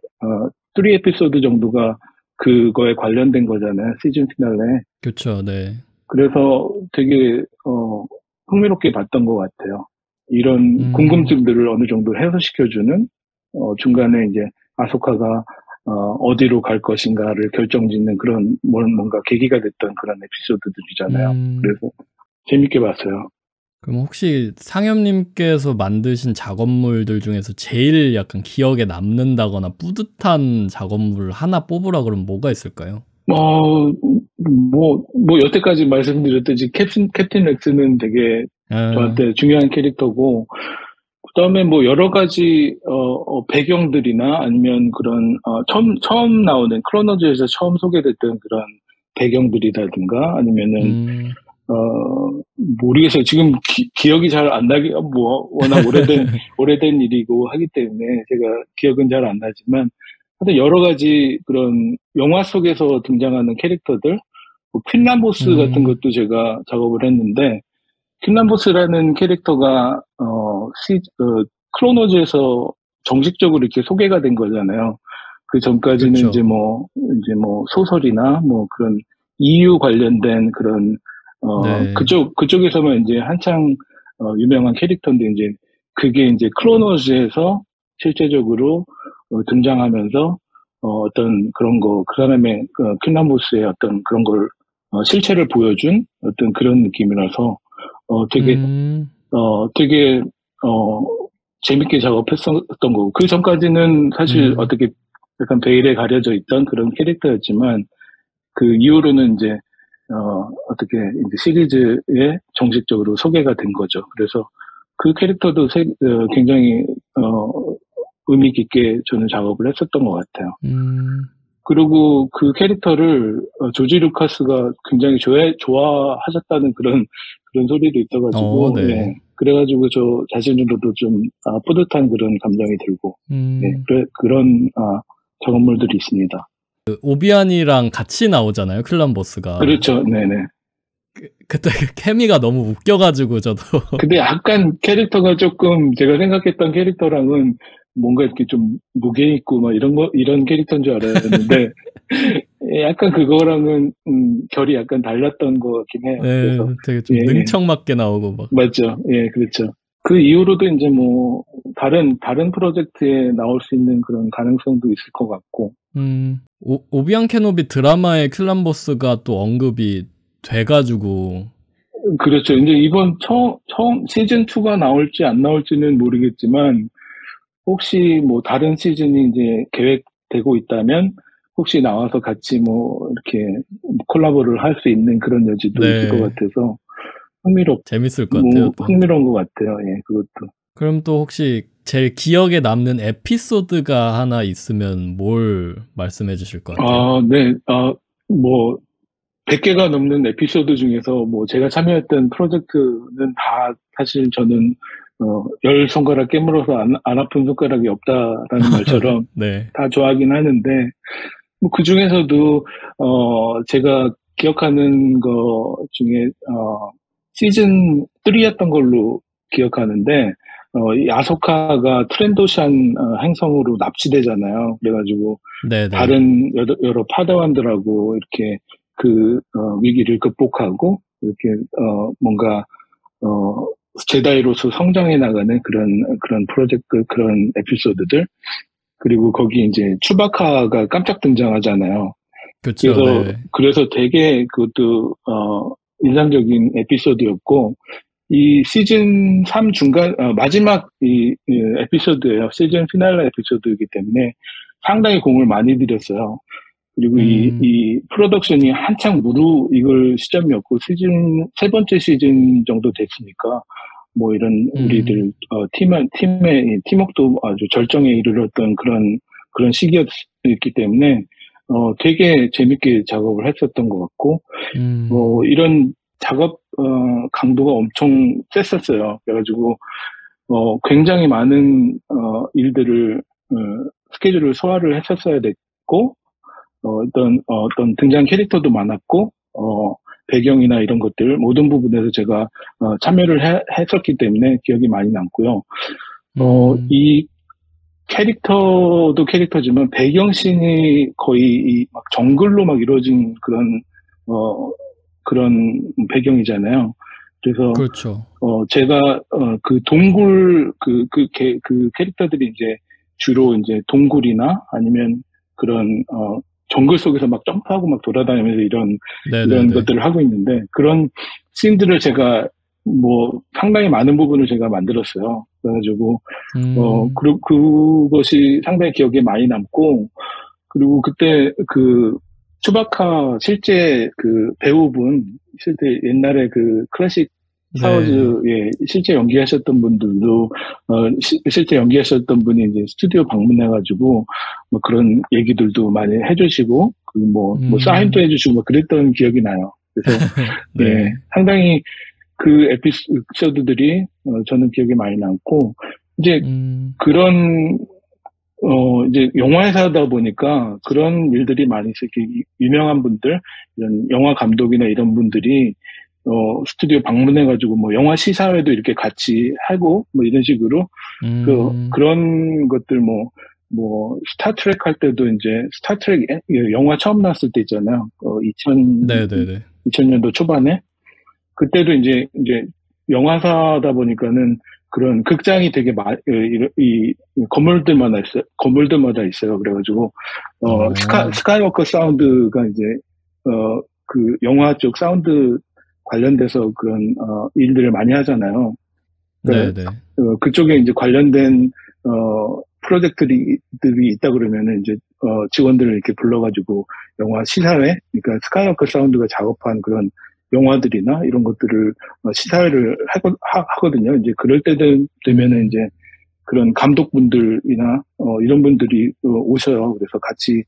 3 에피소드 정도가 그거에 관련된 거잖아요. 시즌 피날레. 그렇죠. 네. 그래서 되게 흥미롭게 봤던 것 같아요. 이런 궁금증들을 어느 정도 해소시켜주는 중간에 이제 아소카가 어디로 갈 것인가를 결정짓는 그런 뭔가 계기가 됐던 그런 에피소드들이잖아요. 그래서 재밌게 봤어요. 그럼 혹시 상엽님께서 만드신 작업물들 중에서 제일 약간 기억에 남는다거나 뿌듯한 작업물 하나 뽑으라 그러면 뭐가 있을까요? 여태까지 말씀드렸듯이 캡틴 렉스는 되게 아, 저한테 중요한 캐릭터고, 그다음에 뭐 여러 가지 배경들이나 아니면 그런 처음 나오는 크로노즈에서 처음 소개됐던 그런 배경들이라든가 아니면은 음, 모르겠어요. 지금 기억이 잘 안 나기 뭐 워낙 오래된 일이고 하기 때문에 제가 기억은 잘 안 나지만 하여튼 여러 가지 그런 영화 속에서 등장하는 캐릭터들, 뭐 퀸란보스 같은 음, 것도 제가 작업을 했는데, 퀸란보스라는 캐릭터가 크로노즈에서 정식적으로 이렇게 소개가 된 거잖아요. 그 전까지는 그쵸. 이제 뭐 소설이나 뭐 그런 EU 관련된 그런 네. 그쪽에서만 이제 한창 유명한 캐릭터인데, 이제 그게 이제 크로노즈에서 실제적으로 등장하면서 어떤 그런 거, 그 사람의 퀸란보스의 어떤 그런 걸 실체를 보여준 어떤 그런 느낌이라서 되게 음, 되게 어 재밌게 작업했었던 거고, 그 전까지는 사실 음, 어떻게 약간 베일에 가려져 있던 그런 캐릭터였지만, 그 이후로는 이제 어떻게 이제 시리즈에 정식적으로 소개가 된 거죠. 그래서 그 캐릭터도 굉장히 의미 깊게 저는 작업을 했었던 것 같아요. 음. 그리고 그 캐릭터를 조지 루카스가 굉장히 좋아하셨다는 그런 소리도 있어가지고, 네. 예. 그래가지고 저 자신으로도 좀 뿌듯한 그런 감정이 들고, 예. 음. 그런 작업물들이 있습니다. 그 오비안이랑 같이 나오잖아요, 클란버스가. 그렇죠. 네네. 그때 그 케미가 너무 웃겨가지고 저도. 근데 약간 캐릭터가 조금 제가 생각했던 캐릭터랑은 뭔가 이렇게 좀 무게 있고 막 이런 캐릭터인 줄 알았는데, 약간 그거랑은 결이 약간 달랐던 것 같긴 해요. 그래서 네, 되게 예, 좀 예. 능청맞게 나오고 막. 맞죠. 예, 그렇죠. 그 이후로도 이제 뭐 다른 프로젝트에 나올 수 있는 그런 가능성도 있을 것 같고. 오비안 케노비 드라마의 클란버스가 또 언급이 돼가지고. 그렇죠. 이제 이번 처음 시즌 2가 나올지 안 나올지는 모르겠지만, 혹시 뭐 다른 시즌이 이제 계획되고 있다면 혹시 나와서 같이 뭐 이렇게 콜라보를 할 수 있는 그런 여지도 있을 것 네, 같아서 재밌을 것 같아요, 또. 흥미로운 것 같아요. 예, 그것도. 그럼 또 혹시 제일 기억에 남는 에피소드가 하나 있으면 뭘 말씀해 주실 것 같아요? 네. 뭐 100개가 넘는 에피소드 중에서 뭐 제가 참여했던 프로젝트는 다 사실 저는 열 손가락 깨물어서 안 아픈 손가락이 없다라는 말처럼 네. 다 좋아하긴 하는데, 뭐 그 중에서도 제가 기억하는 거 중에 시즌 3였던 걸로 기억하는데, 이 아소카가 트렌도샨 행성으로 납치되잖아요. 그래가지고 네네. 다른 여러 파다완들하고 이렇게 위기를 극복하고 이렇게 뭔가 어 제다이로서 성장해 나가는 그런 프로젝트, 그런 에피소드들. 그리고 거기 이제 추바카가 깜짝 등장하잖아요. 그쵸, 네. 그래서 되게 그것도 인상적인 에피소드였고, 이 시즌 3 마지막 이 에피소드예요. 시즌 피날레 에피소드이기 때문에 상당히 공을 많이 들였어요. 그리고 음, 이 프로덕션이 한창 무르익을 시점이었고, 세 번째 시즌 정도 됐으니까, 뭐 이런 음, 우리들, 팀의 이 팀워크도 아주 절정에 이르렀던 그런 시기였기 때문에, 되게 재밌게 작업을 했었던 것 같고, 음, 이런 작업, 강도가 엄청 셌었어요. 그래가지고, 굉장히 많은, 일들을, 스케줄을 소화를 했었어야 됐고, 어떤 등장 캐릭터도 많았고, 배경이나 이런 것들, 모든 부분에서 제가, 했었기 때문에 기억이 많이 남고요. 음, 이 캐릭터도 캐릭터지만 배경씬이 거의 막 정글로 막 이루어진 어, 그런 배경이잖아요. 그래서, 그렇죠. 제가, 그 동굴, 그 캐릭터들이 이제 주로 이제 동굴이나 아니면 그런, 정글 속에서 막 점프하고 막 돌아다니면서 이런 네네네. 것들을 하고 있는데, 그런 씬들을 제가 뭐 상당히 많은 부분을 제가 만들었어요. 그래가지고 음, 그것이 상당히 기억에 많이 남고, 그리고 그때 그 추바카 실제 그 배우분, 실제 옛날에 그 클래식 네. 스타워즈에 실제 연기하셨던 분들도 실제 연기하셨던 분이 이제 스튜디오 방문해가지고 뭐 그런 얘기들도 많이 해주시고 그 뭐 사인도 음, 해주시고 뭐 그랬던 기억이 나요. 그래서 예, 네. 상당히 그 에피소드들이 저는 기억에 많이 남고, 이제 음, 그런 이제 영화회사다 보니까 그런 일들이 많이 있어요. 이렇게 유명한 분들, 이런 영화 감독이나 이런 분들이 스튜디오 방문해가지고 뭐 영화 시사회도 이렇게 같이 하고 뭐 이런 식으로 음, 그런 것들 뭐 스타트랙 할 때도 이제 스타트랙 영화 처음 나왔을 때 있잖아요. 네네네. 2000년도 초반에 그때도 이제 영화사다 보니까는 그런 극장이 되게 이 건물들마다 있어요. 건물들마다 있어요. 그래가지고 어, 스카이워커 사운드가 이제 그 영화 쪽 사운드 관련돼서 그런 일들을 많이 하잖아요. 그러니까 네네. 그쪽에 이제 관련된 프로젝트들이 있다 그러면은 이제 직원들을 이렇게 불러가지고 영화 시사회, 그러니까 스카이워크 사운드가 작업한 그런 영화들이나 이런 것들을 시사회를 하거든요. 이제 그럴 때 되면은 음, 이제 그런 감독분들이나 이런 분들이 오셔요. 그래서 같이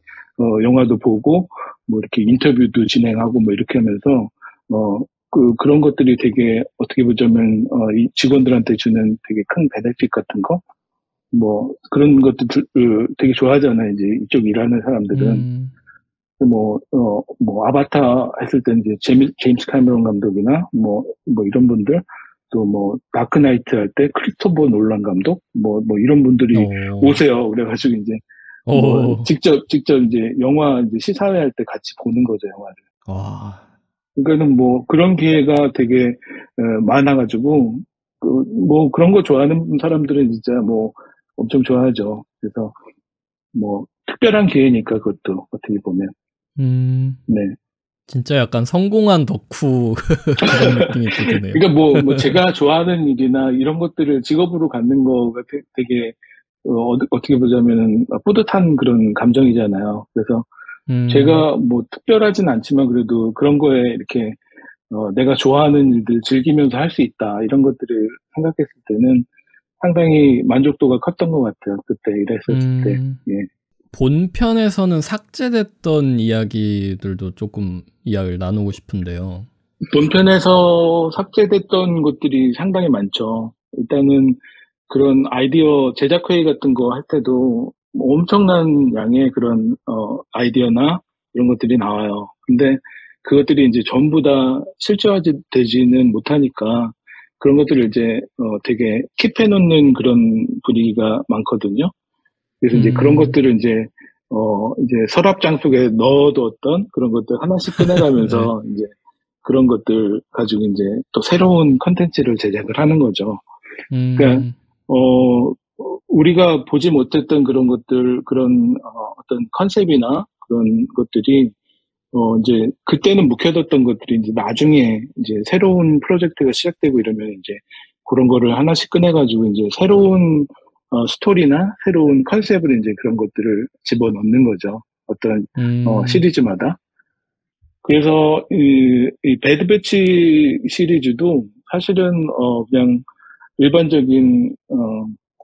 영화도 보고 뭐 이렇게 인터뷰도 진행하고 뭐 이렇게 하면서 그런 것들이 되게 어떻게 보자면 이 직원들한테 주는 되게 큰 베네핏 같은 거 뭐 그런 것들 되게 좋아하잖아요. 이제 이쪽 일하는 사람들은 음, 뭐 아바타 했을 때 이제 제임스 카메론 감독이나 뭐 이런 분들 또 뭐 다크나이트 할 때 크리스토퍼 놀란 감독 뭐 이런 분들이 오, 오세요. 그래가지고 이제 뭐 오, 직접 이제 영화 이제 시사회 할 때 같이 보는 거죠, 영화를. 와, 그러니까는 뭐 그런 기회가 되게 많아가지고 뭐 그런 거 좋아하는 사람들은 진짜 뭐 엄청 좋아하죠. 그래서 뭐 특별한 기회니까 그것도 어떻게 보면 음, 네. 진짜 약간 성공한 덕후 그런 느낌이 또 드네요. 그러니까 뭐 제가 좋아하는 일이나 이런 것들을 직업으로 갖는 거가 되게 어떻게 보자면은 뿌듯한 그런 감정이잖아요. 그래서 음, 제가 뭐 특별하진 않지만 그래도 그런 거에 이렇게 내가 좋아하는 일들 즐기면서 할 수 있다 이런 것들을 생각했을 때는 상당히 만족도가 컸던 것 같아요. 그때 일했었을 때. 음, 예. 본편에서는 삭제됐던 이야기들도 조금 이야기를 나누고 싶은데요. 본편에서 삭제됐던 것들이 상당히 많죠. 일단은 그런 아이디어 제작 회의 같은 거 할 때도 뭐 엄청난 양의 그런 아이디어나 이런 것들이 나와요. 근데 그것들이 이제 전부 다 실제화지 되지는 못하니까 그런 것들을 이제 되게 킵해 놓는 그런 분위기가 많거든요. 그래서 이제 그런 음, 것들을 이제 서랍장 속에 넣어두었던 그런 것들 하나씩 네. 꺼내가면서 이제 그런 것들 가지고 이제 또 새로운 컨텐츠를 제작을 하는 거죠. 그러니까 음, 어 우리가 보지 못했던 그런 것들 그런 어떤 컨셉이나 그런 것들이 이제 그때는 묵혀뒀던 것들이 이제 나중에 이제 새로운 프로젝트가 시작되고 이러면 이제 그런 거를 하나씩 꺼내가지고 이제 새로운 스토리나 새로운 컨셉을 이제 그런 것들을 집어넣는 거죠. 어떤 음, 시리즈마다. 그래서 이 배드 배치 시리즈도 사실은 그냥 일반적인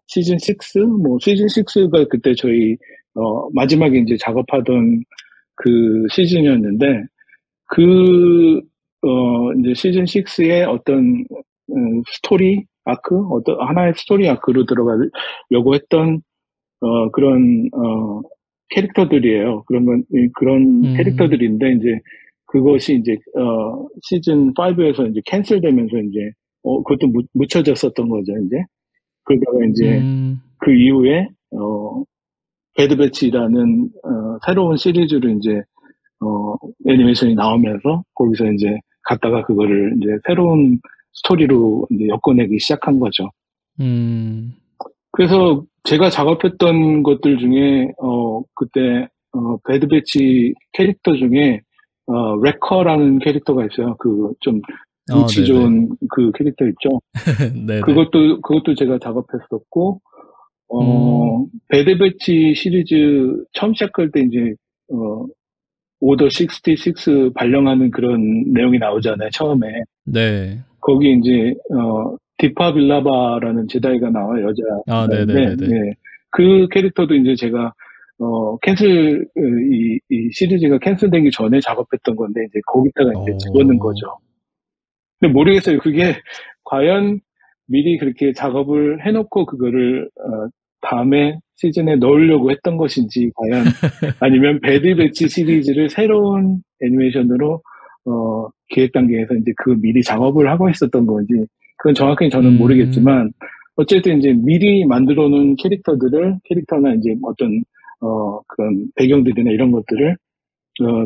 시즌 6, 뭐 시즌 6가 그때 저희 마지막에 이제 작업하던 그 시즌이었는데 이제 시즌 6의 어떤 스토리 아크, 어떤 하나의 스토리 아크로 들어가려고 했던 그런 캐릭터들이에요. 그런 음, 캐릭터들인데 이제 그것이 이제 시즌 5에서 이제 캔슬되면서 이제 그것도 묻혀졌었던 거죠. 이제 그러다가 이제 음, 그 이후에 배드배치라는 새로운 시리즈로 이제 애니메이션이 나오면서 거기서 이제 갖다가 그거를 이제 새로운 스토리로 이제 엮어내기 시작한 거죠. 음, 그래서 제가 작업했던 것들 중에 그때 배드배치 캐릭터 중에 레커라는 캐릭터가 있어요. 그 좀 위치 네네. 좋은 그 캐릭터 있죠. 네네. 그것도 제가 작업했었고, 음, 배드배치 시리즈 처음 시작할 때 이제, 오더 66 발령하는 그런 내용이 나오잖아요, 처음에. 네. 거기 이제, 디파 빌라바라는 제다이가 나와요, 여자 제다이인데, 네네네네. 예. 그 캐릭터도 이제 제가, 이 시리즈가 캔슬되기 전에 작업했던 건데, 이제 거기다가 이제 집어넣은 어, 거죠. 근데 모르겠어요. 그게 과연 미리 그렇게 작업을 해놓고 그거를 다음에 시즌에 넣으려고 했던 것인지 과연 아니면 배드 배치 시리즈를 새로운 애니메이션으로 기획 단계에서 이제 그 미리 작업을 하고 있었던 건지 그건 정확히 저는 음, 모르겠지만 어쨌든 이제 미리 만들어 놓은 캐릭터나 이제 어떤 그런 배경들이나 이런 것들을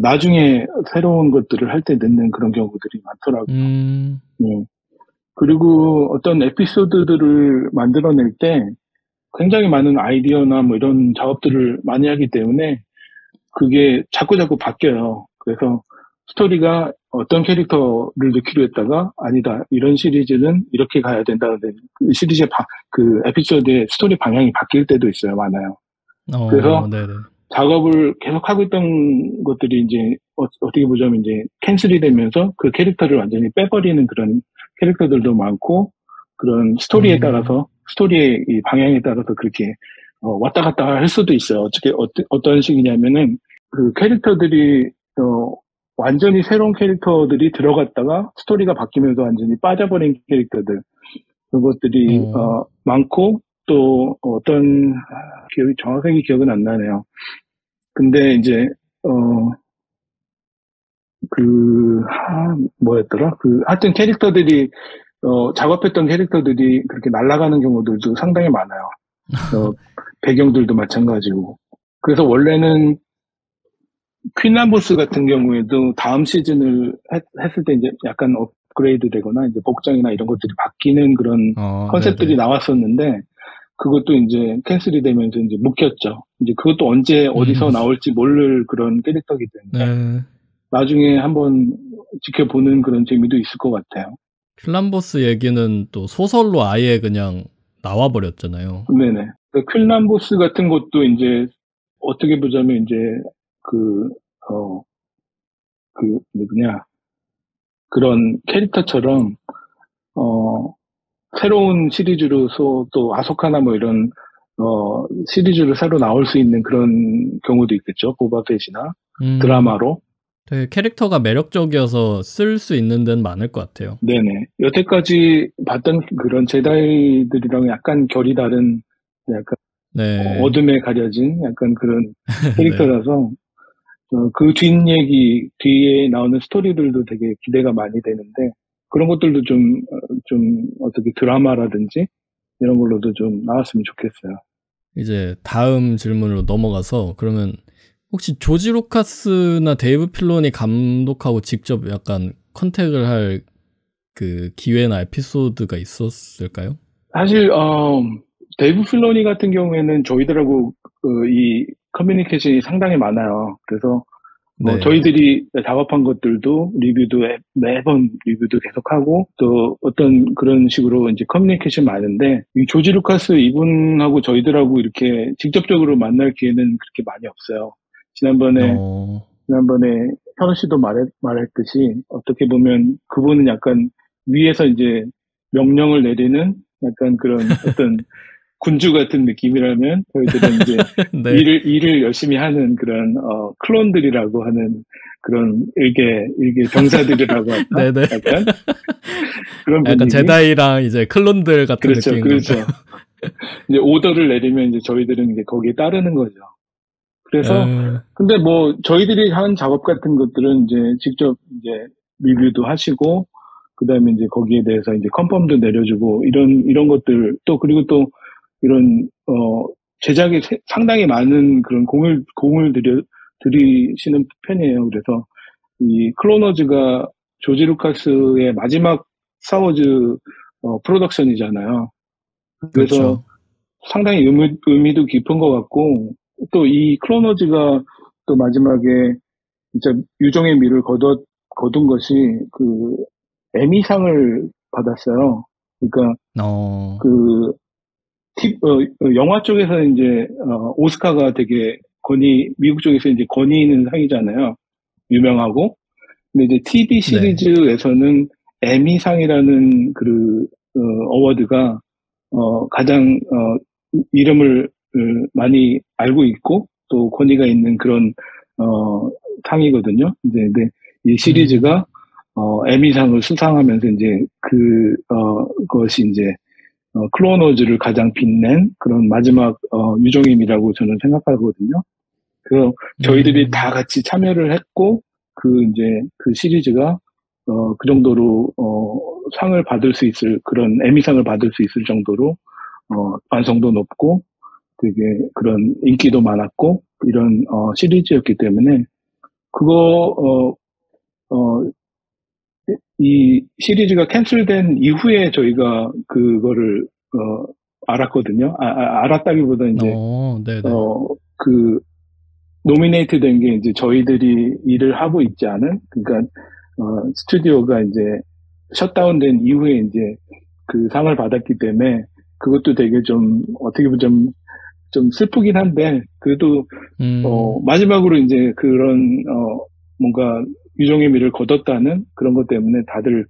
나중에 새로운 것들을 할 때 넣는 그런 경우들이 많더라고요. 음, 예. 그리고 어떤 에피소드들을 만들어낼 때 굉장히 많은 아이디어나 뭐 이런 작업들을 많이 하기 때문에 그게 자꾸자꾸 바뀌어요. 그래서 스토리가 어떤 캐릭터를 넣기로 했다가 아니다. 이런 시리즈는 이렇게 가야 된다는 그 시리즈의 그 에피소드의 스토리 방향이 바뀔 때도 있어요. 많아요. 그래서 네네. 작업을 계속 하고 있던 것들이 이제 떻게 보자면 이제 캔슬이 되면서 그 캐릭터를 완전히 빼버리는 그런 캐릭터들도 많고 그런 스토리에 음, 따라서 스토리의 이 방향에 따라서 그렇게 왔다 갔다 할 수도 있어요. 어떤 식이냐면은 그 캐릭터들이 완전히 새로운 캐릭터들이 들어갔다가 스토리가 바뀌면서 완전히 빠져버린 캐릭터들 그런 것들이 어, 많고 또 어떤 기억이 정확하게 기억은 안 나네요. 근데 이제 어 뭐였더라? 하여튼 캐릭터들이 작업했던 캐릭터들이 그렇게 날아가는 경우들도 상당히 많아요. 어, 배경들도 마찬가지고. 그래서 원래는 퀸람보스 같은 경우에도 다음 시즌을 했을 때 이제 약간 업그레이드 되거나 이제 복장이나 이런 것들이 바뀌는 그런 컨셉들이 네네. 나왔었는데 그것도 이제 캔슬이 되면서 이제 묶였죠. 이제 그것도 언제 어디서 음, 나올지 모를 그런 캐릭터이기 때문에 네. 나중에 한번 지켜보는 그런 재미도 있을 것 같아요. 필람보스 얘기는 또 소설로 아예 그냥 나와버렸잖아요. 네네. 그 퀸람보스 같은 것도 이제 어떻게 보자면 이제 그, 어, 누구냐. 그런 캐릭터처럼, 어, 새로운 시리즈로서 또 아소카나 뭐 이런, 시리즈로 새로 나올 수 있는 그런 경우도 있겠죠. 보바펫이나 음, 드라마로. 되게 캐릭터가 매력적이어서 쓸 수 있는 데는 많을 것 같아요. 네네. 여태까지 봤던 그런 제다이들이랑 약간 결이 다른 약간 네. 어둠에 가려진 약간 그런 네. 캐릭터라서 그 뒷얘기, 뒤에 나오는 스토리들도 되게 기대가 많이 되는데 그런 것들도 좀 어떻게 드라마라든지 이런 걸로도 좀 나왔으면 좋겠어요. 이제 다음 질문으로 넘어가서 그러면 혹시 조지 루카스나 데이브 필론이 감독하고 직접 약간 컨택을 할 그 기회나 에피소드가 있었을까요? 사실 데이브 필로니 같은 경우에는 저희들하고 이 커뮤니케이션이 상당히 많아요. 그래서 네. 저희들이 작업한 것들도 매번 리뷰도 계속하고, 또 어떤 그런 식으로 이제 커뮤니케이션 많은데, 이 조지 루카스 이분하고 저희들하고 이렇게 직접적으로 만날 기회는 그렇게 많이 없어요. 지난번에, 어, 지난번에 현우 씨도 말했듯이, 어떻게 보면 그분은 약간 위에서 이제 명령을 내리는 약간 그런 어떤 군주 같은 느낌이라면 저희들은 이제 네. 일을 열심히 하는 그런 클론들이라고 하는 그런 일개 병사들이라고 할까? 네네. 약간 그런 약간 분위기. 제다이랑 이제 클론들 같은 그렇죠, 느낌인 건가요? 그렇죠. 이제 오더를 내리면 이제 저희들은 이제 거기에 따르는 거죠. 그래서 어, 근데 뭐 저희들이 한 작업 같은 것들은 이제 직접 이제 리뷰도 하시고 그다음에 이제 거기에 대해서 이제 컨펌도 내려주고 이런 것들 또 그리고 또 이런 제작에 상당히 많은 그런 공을 들이시는 편이에요. 그래서 이 클로너즈가 조지 루카스의 마지막 스타워즈 프로덕션이잖아요. 그래서 그쵸. 상당히 의미도 깊은 것 같고 또 이 클로너즈가 또 마지막에 진짜 유종의 미를 거둔 것이 그 에미상을 받았어요. 그러니까 어, 그 영화 쪽에서는 이제 오스카가 되게 미국 쪽에서 이제 권위 있는 상이잖아요. 유명하고. 근데 이제 TV 네. 시리즈에서는 에미상이라는 어워드가 가장 이름을 많이 알고 있고 또 권위가 있는 그런 상이거든요. 이제 근데 이 음, 시리즈가 에미상을 수상하면서 이제 그것이 이제 클로노즈를 가장 빛낸 그런 마지막 유종임이라고 저는 생각하거든요. 그래서 저희들이 다 음, 같이 참여를 했고 이제 그 시리즈가 그 정도로 상을 받을 수 있을 그런 에미상을 받을 수 있을 정도로 완성도 높고 되게 그런 인기도 많았고 이런 시리즈였기 때문에 그거 이 시리즈가 캔슬된 이후에 저희가 그거를 알았거든요. 알았다기보다 이제 네네. 어, 그 노미네이트 된 게 이제 저희들이 일을 하고 있지 않은 그러니까 스튜디오가 이제 셧다운된 이후에 이제 그 상을 받았기 때문에 그것도 되게 좀 어떻게 보면 좀 슬프긴 한데 그래도 음, 마지막으로 이제 그런 뭔가 유종의 미를 거뒀다는 그런 것 때문에 다들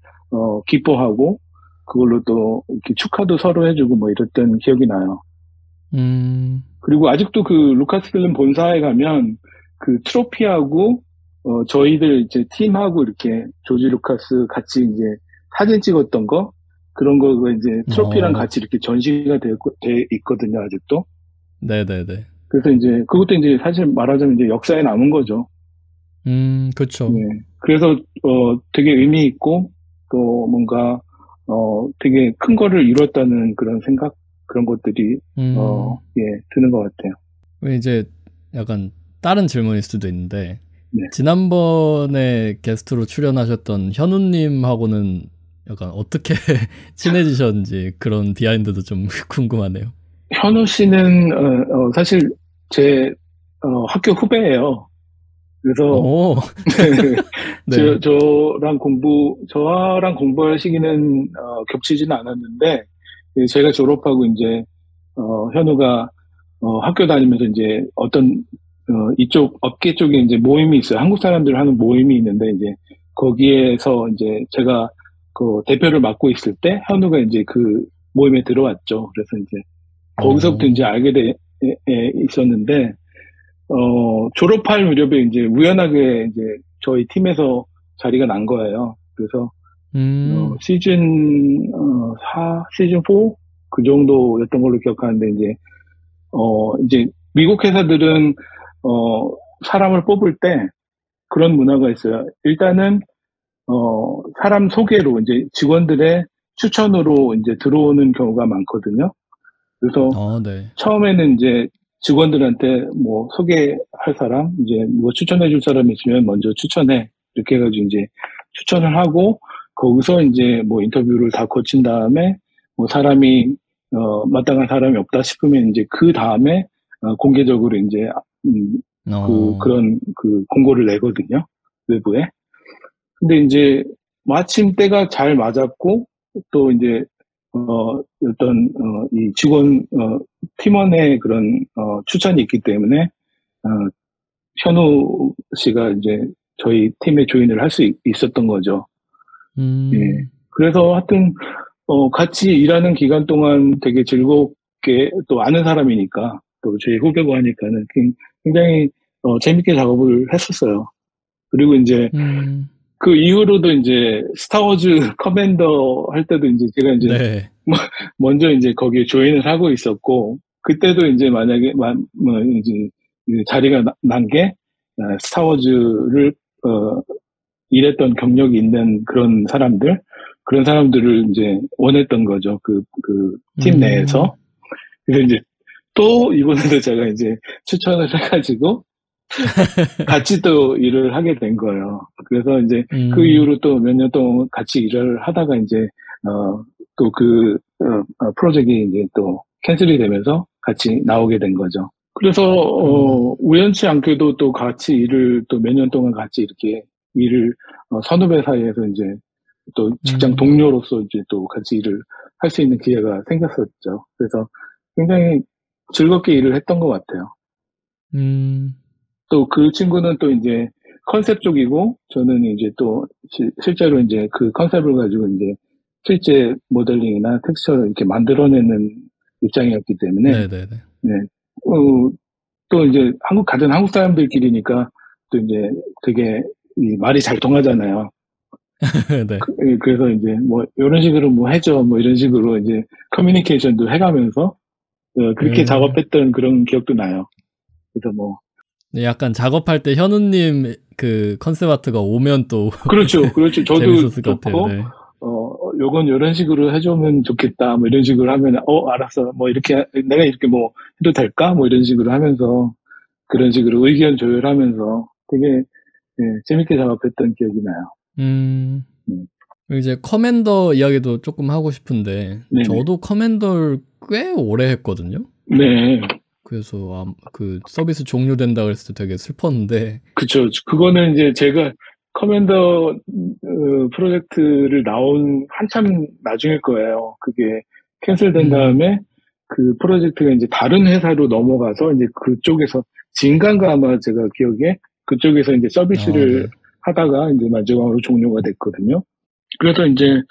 기뻐하고 그걸로 또 이렇게 축하도 서로 해주고 뭐 이랬던 기억이 나요. 음, 그리고 아직도 그 루카스 필름 본사에 가면 그 트로피하고 저희들 이제 팀하고 이렇게 조지 루카스 같이 이제 사진 찍었던 거 그런 거가 이제 트로피랑 어, 같이 이렇게 전시가 돼 있거든요, 아직도. 네네네. 그래서 이제 그것도 이제 사실 말하자면 이제 역사에 남은 거죠. 예. 그쵸. 그래서 되게 의미 있고 또 뭔가 되게 큰 거를 이뤘다는 그런 생각 그런 것들이 음, 예, 드는 것 같아요. 왜 이제 약간 다른 질문일 수도 있는데, 네. 지난번에 게스트로 출연하셨던 현우님하고는 약간 어떻게 친해지셨는지 그런 비하인드도 좀 궁금하네요. 현우 씨는 사실 제 학교 후배예요. 그래서 오, 네. 저랑 공부할 시기는 겹치지는 않았는데 제가 졸업하고 이제 현우가 학교 다니면서 이제 어떤 이쪽 업계 쪽에 이제 모임이 있어요. 한국 사람들 하는 모임이 있는데 이제 거기에서 이제 제가 그 대표를 맡고 있을 때 현우가 이제 그 모임에 들어왔죠. 그래서 이제 거기서부터 이제 어, 알게 있었는데 졸업할 무렵에 이제 우연하게 이제 저희 팀에서 자리가 난 거예요. 그래서 음, 시즌 4? 그 정도였던 걸로 기억하는데 이제 미국 회사들은 어, 사람을 뽑을 때 그런 문화가 있어요. 일단은 사람 소개로 이제 직원들의 추천으로 이제 들어오는 경우가 많거든요. 그래서 네. 처음에는 이제 직원들한테 뭐 소개할 사람, 이제 누가 추천해 줄 사람이 있으면 먼저 추천해. 이렇게 해가지고 이제 추천을 하고 거기서 이제 뭐 인터뷰를 다 거친 다음에 뭐 사람이 마땅한 사람이 없다 싶으면 이제 그 다음에 공개적으로 이제 음, 어, 그런 그 공고를 내거든요. 외부에. 근데 이제 마침 때가 잘 맞았고 또 이제 이 직원 팀원의 그런 추천이 있기 때문에 어, 현우 씨가 이제 저희 팀에 조인을 할 수 있었던 거죠. 예. 음, 그래서 하여튼 같이 일하는 기간 동안 되게 즐겁게 또 아는 사람이니까 또 저희 후배고 하니까는 굉장히 재밌게 작업을 했었어요. 그리고 이제 음, 그 이후로도 이제 스타워즈 커맨더 할 때도 이제 제가 이제 네. 먼저 이제 거기에 조인을 하고 있었고, 그때도 이제 만약에, 뭐, 이제, 자리가 난 게, 스타워즈를, 일했던 경력이 있는 그런 사람들을 이제 원했던 거죠. 팀 음, 내에서. 그래서 이제 또 이번에도 제가 이제 추천을 해가지고 같이 또 일을 하게 된 거예요. 그래서 이제 그 음, 이후로 또 몇 년 동안 같이 일을 하다가 이제, 또 프로젝트가 이제 또 캔슬이 되면서 같이 나오게 된 거죠. 그래서, 우연치 않게도 또 같이 또 몇 년 동안 같이 이렇게 일을, 선후배 사이에서 이제, 또 직장 동료로서 이제 또 같이 일을 할 수 있는 기회가 생겼었죠. 그래서 굉장히 즐겁게 일을 했던 것 같아요. 또 그 친구는 또 이제 컨셉 쪽이고, 저는 이제 또 실제로 이제 그 컨셉을 가지고 이제 실제 모델링이나 텍스처를 이렇게 만들어내는 입장이었기 때문에, 네네네. 네. 또 이제 같은 한국 사람들끼리니까 또 이제 되게 이 말이 잘 통하잖아요. 네. 그래서 이제 뭐 이런 식으로 뭐 해줘 뭐 이런 식으로 이제 커뮤니케이션도 해가면서 그렇게 작업했던 그런 기억도 나요. 그래서 뭐 약간 작업할 때 현우님 그 컨셉 아트가 오면 또 그렇죠. 저도 재밌었을 것 좋고 같아요. 네. 요건 이런 식으로 해주면 좋겠다 뭐 이런 식으로 하면 알았어 뭐 이렇게 내가 이렇게 뭐 해도 될까 뭐 이런 식으로 하면서 그런 식으로 의견 조율하면서 되게 재밌게 작업했던 기억이 나요. 이제 커맨더 이야기도 조금 하고 싶은데, 네네. 저도 커맨더를 꽤 오래 했거든요. 네. 그래서 그 서비스 종료된다 그랬을 때 되게 슬펐는데. 그쵸. 그거는 이제 제가 커맨더 프로젝트를 나온 한참 나중일 거예요. 그게 캔슬된 다음에 그 프로젝트가 이제 다른 회사로 넘어가서 이제 그쪽에서 진간가 아마 제가 기억에 그쪽에서 이제 서비스를 네. 하다가 이제 마지막으로 종료가 됐거든요. 그래서 이제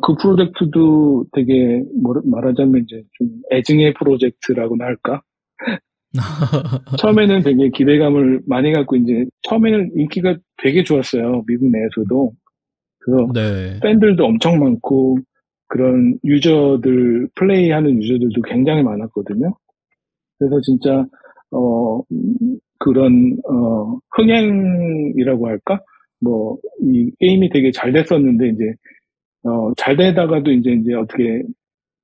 그 프로젝트도 되게 말하자면 이제 좀 애증의 프로젝트라고나 할까? 처음에는 되게 기대감을 많이 갖고 이제 처음에는 인기가 되게 좋았어요. 미국 내에서도. 그래서 네. 팬들도 엄청 많고 그런 유저들 플레이하는 유저들도 굉장히 많았거든요. 그래서 진짜 그런 흥행이라고 할까? 뭐 이 게임이 되게 잘 됐었는데 이제 잘 되다가도 이제 어떻게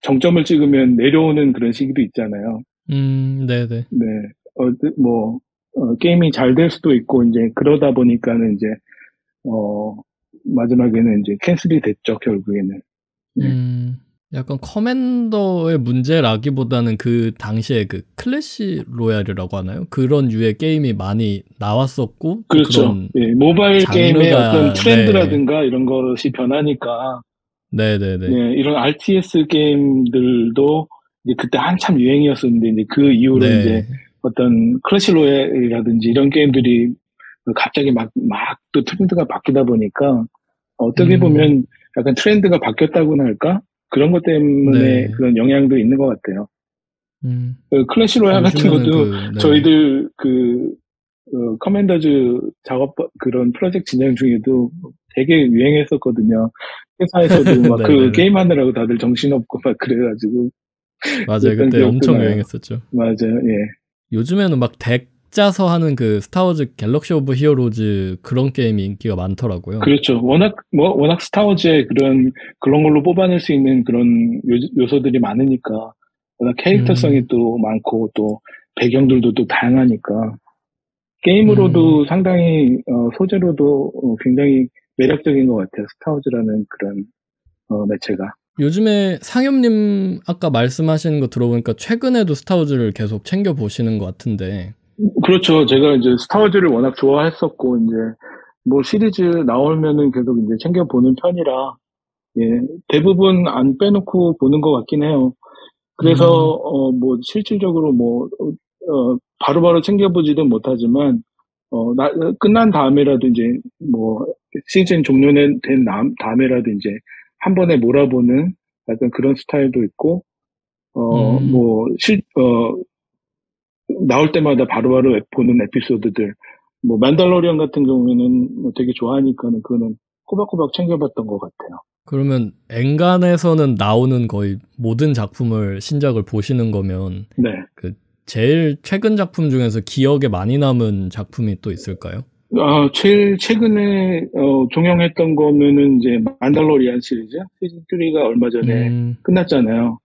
정점을 찍으면 내려오는 그런 시기도 있잖아요. 네네. 네. 게임이 잘 될 수도 있고, 이제, 그러다 보니까는 이제, 마지막에는 이제 캔슬이 됐죠, 결국에는. 네. 약간 커맨더의 문제라기보다는 그 당시에 그 클래시 로얄이라고 하나요? 그런 류의 게임이 많이 나왔었고, 그렇죠. 그런 예, 모바일 게임의 어떤 네. 트렌드라든가 이런 것이 변하니까, 네네네. 네, 이런 RTS 게임들도 이제 그때 한참 유행이었었는데, 이제 그 이후로 네. 이제 어떤 클래시 로얄이라든지 이런 게임들이 갑자기 막 또 트렌드가 바뀌다 보니까, 어떻게 보면 약간 트렌드가 바뀌었다고나 할까? 그런 것 때문에 네. 그런 영향도 있는 것 같아요. 그 클래시 로얄 같은 요즘에는 것도 네. 저희들 커맨더즈 작업 그런 프로젝트 진행 중에도 되게 유행했었거든요. 회사에서도 막 그 게임 하느라고 다들 정신없고 막 그래가지고. 맞아요. 그랬던 그때 기억도 엄청 나요. 유행했었죠. 맞아요. 예. 요즘에는 막 덱 짜서 하는 그 스타워즈 갤럭시 오브 히어로즈 그런 게임이 인기가 많더라고요. 그렇죠. 워낙 스타워즈의 그런 걸로 뽑아낼 수 있는 그런 요소들이 많으니까, 워낙 캐릭터성이 또 많고, 또 배경들도 또 다양하니까, 게임으로도 상당히, 소재로도 굉장히 매력적인 것 같아요. 스타워즈라는 그런, 매체가. 요즘에 상엽님 아까 말씀하시는 거 들어보니까 최근에도 스타워즈를 계속 챙겨보시는 것 같은데. 그렇죠. 제가 이제 스타워즈를 워낙 좋아했었고, 이제, 뭐 시리즈 나오면은 계속 이제 챙겨보는 편이라, 예, 대부분 안 빼놓고 보는 것 같긴 해요. 그래서, 실질적으로 바로바로 챙겨보지는 못하지만, 끝난 다음에라도 이제, 시즌 종료된 다음에라도 이제, 한 번에 몰아보는 약간 그런 스타일도 있고, 나올 때마다 바로바로 보는 에피소드들, 만달로리안 같은 경우에는 되게 좋아하니까는 그거는 꼬박꼬박 챙겨봤던 것 같아요. 그러면 엔간에서는 나오는 거의 모든 작품을 신작을 보시는 거면 네. 그 제일 최근 작품 중에서 기억에 많이 남은 작품이 또 있을까요? 제일 최근에 종영했던 거면은 이제 만달로리안 시리즈 시즌 3가 얼마 전에 끝났잖아요.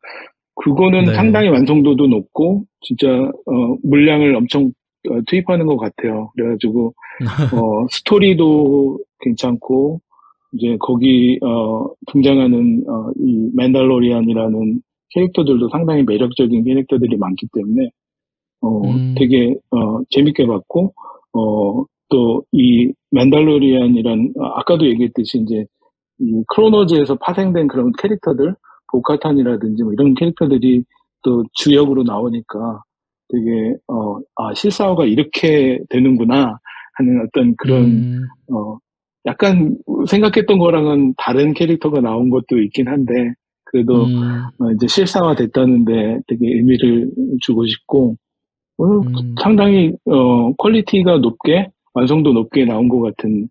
그거는 네. 상당히 완성도도 높고 진짜 물량을 엄청 투입하는 것 같아요. 그래가지고 스토리도 괜찮고 이제 거기 등장하는 이 만달로리안이라는 캐릭터들도 상당히 매력적인 캐릭터들이 많기 때문에 되게 재밌게 봤고 또 이 만달로리안이란 아까도 얘기했듯이 이제 이 크로노즈에서 파생된 그런 캐릭터들, 보카탄이라든지 뭐 이런 캐릭터들이 또 주역으로 나오니까 되게 실사화가 이렇게 되는구나 하는 어떤 그런 어, 약간 생각했던 거랑은 다른 캐릭터가 나온 것도 있긴 한데 그래도 이제 실사화 됐다는데 되게 의미를 주고 싶고 상당히 퀄리티가 높게 완성도 높게 나온 것 같은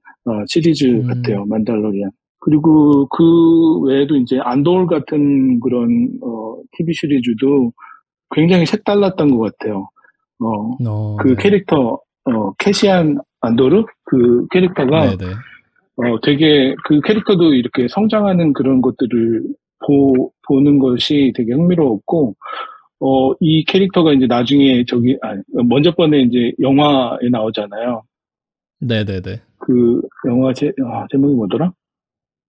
시리즈 같아요. 만달로리안. 그리고 그 외에도 이제 안도르 같은 그런 TV 시리즈도 굉장히 색달랐던 것 같아요. 그 네. 캐릭터 캐시안 안도르 그 캐릭터가 네네. 되게 그 캐릭터도 이렇게 성장하는 그런 것들을 보는 것이 되게 흥미로웠고 이 캐릭터가 이제 나중에 먼저 번에 이제 영화에 나오잖아요. 네네네. 그 영화 제목이 뭐더라?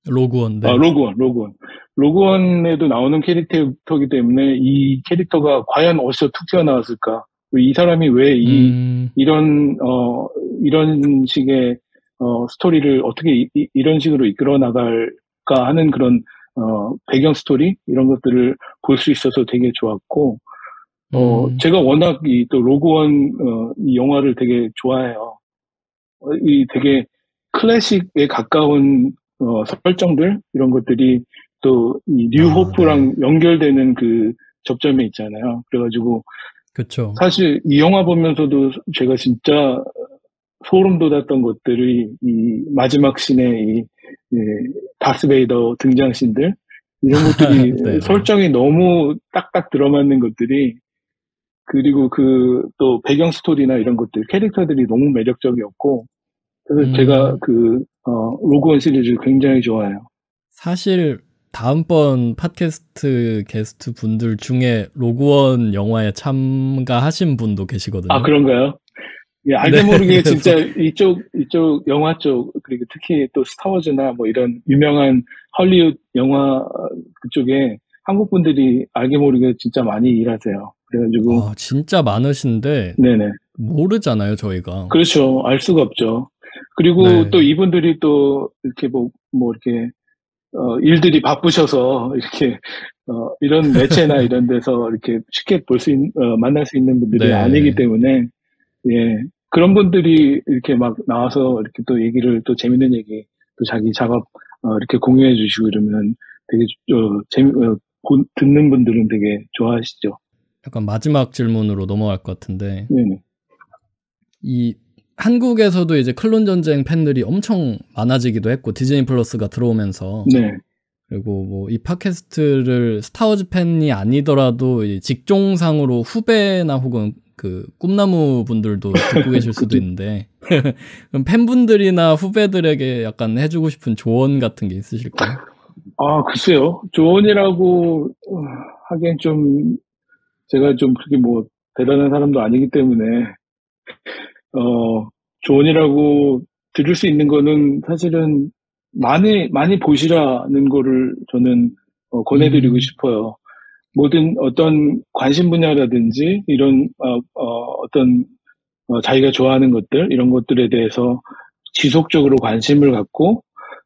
로그원, 네. 로그원에도 나오는 캐릭터이기 때문에 이 캐릭터가 과연 어디서 툭 튀어나왔을까? 이 사람이 왜 이런 식의 스토리를 어떻게 이런 식으로 이끌어 나갈까 하는 그런 배경 스토리 이런 것들을 볼 수 있어서 되게 좋았고 제가 워낙 또 로그원 이 영화를 되게 좋아해요. 이 되게 클래식에 가까운 설정들 이런 것들이 또 이 뉴호프랑 네. 연결되는 그 접점에 있잖아요. 그래가지고 그쵸. 사실 이 영화 보면서도 제가 진짜 소름 돋았던 것들이 이 마지막 씬의 다스베이더 등장신들 이런 것들이 네네. 설정이 너무 딱딱 들어맞는 것들이 그리고 그 또 배경 스토리나 이런 것들 캐릭터들이 너무 매력적이었고 그래서 제가 로그원 시리즈 굉장히 좋아해요. 사실 다음번 팟캐스트 게스트 분들 중에 로그원 영화에 참가하신 분도 아, 계시거든요. 그런가요? 예, 네, 알게 모르게 그래서 진짜 이쪽 영화 쪽, 그리고 특히 또 스타워즈나 뭐 이런 유명한 헐리우드 영화 그쪽에 한국 분들이 알게 모르게 진짜 많이 일하세요. 그래가지고, 진짜 많으신데 네네. 모르잖아요, 저희가. 그렇죠. 알 수가 없죠. 그리고 또 네. 이분들이 또 이렇게 이렇게, 일들이 바쁘셔서 이렇게, 이런 매체나 이런 데서 이렇게 쉽게 만날 수 있는 분들이 아니기 네. 때문에, 예. 그런 분들이 이렇게 막 나와서 이렇게 또 얘기를 또 재밌는 얘기, 또 자기 작업, 이렇게 공유해 주시고 이러면 되게, 듣는 분들은 되게 좋아하시죠. 약간 마지막 질문으로 넘어갈 것 같은데 네네. 이 한국에서도 이제 클론 전쟁 팬들이 엄청 많아지기도 했고 디즈니 플러스가 들어오면서 네. 그리고 뭐 이 팟캐스트를 스타워즈 팬이 아니더라도 이 직종상으로 후배나 혹은 그 꿈나무 분들도 듣고 계실 수도 그죠. 있는데 그럼 팬분들이나 후배들에게 약간 해주고 싶은 조언 같은 게 있으실까요? 아, 글쎄요. 조언이라고 하기엔 좀, 제가 좀 그렇게 뭐, 대단한 사람도 아니기 때문에, 조언이라고 들을 수 있는 거는 사실은 많이, 많이 보시라는 거를 저는 권해드리고 음, 싶어요. 모든 어떤 관심 분야라든지 이런 어떤 자기가 좋아하는 것들 이런 것들에 대해서 지속적으로 관심을 갖고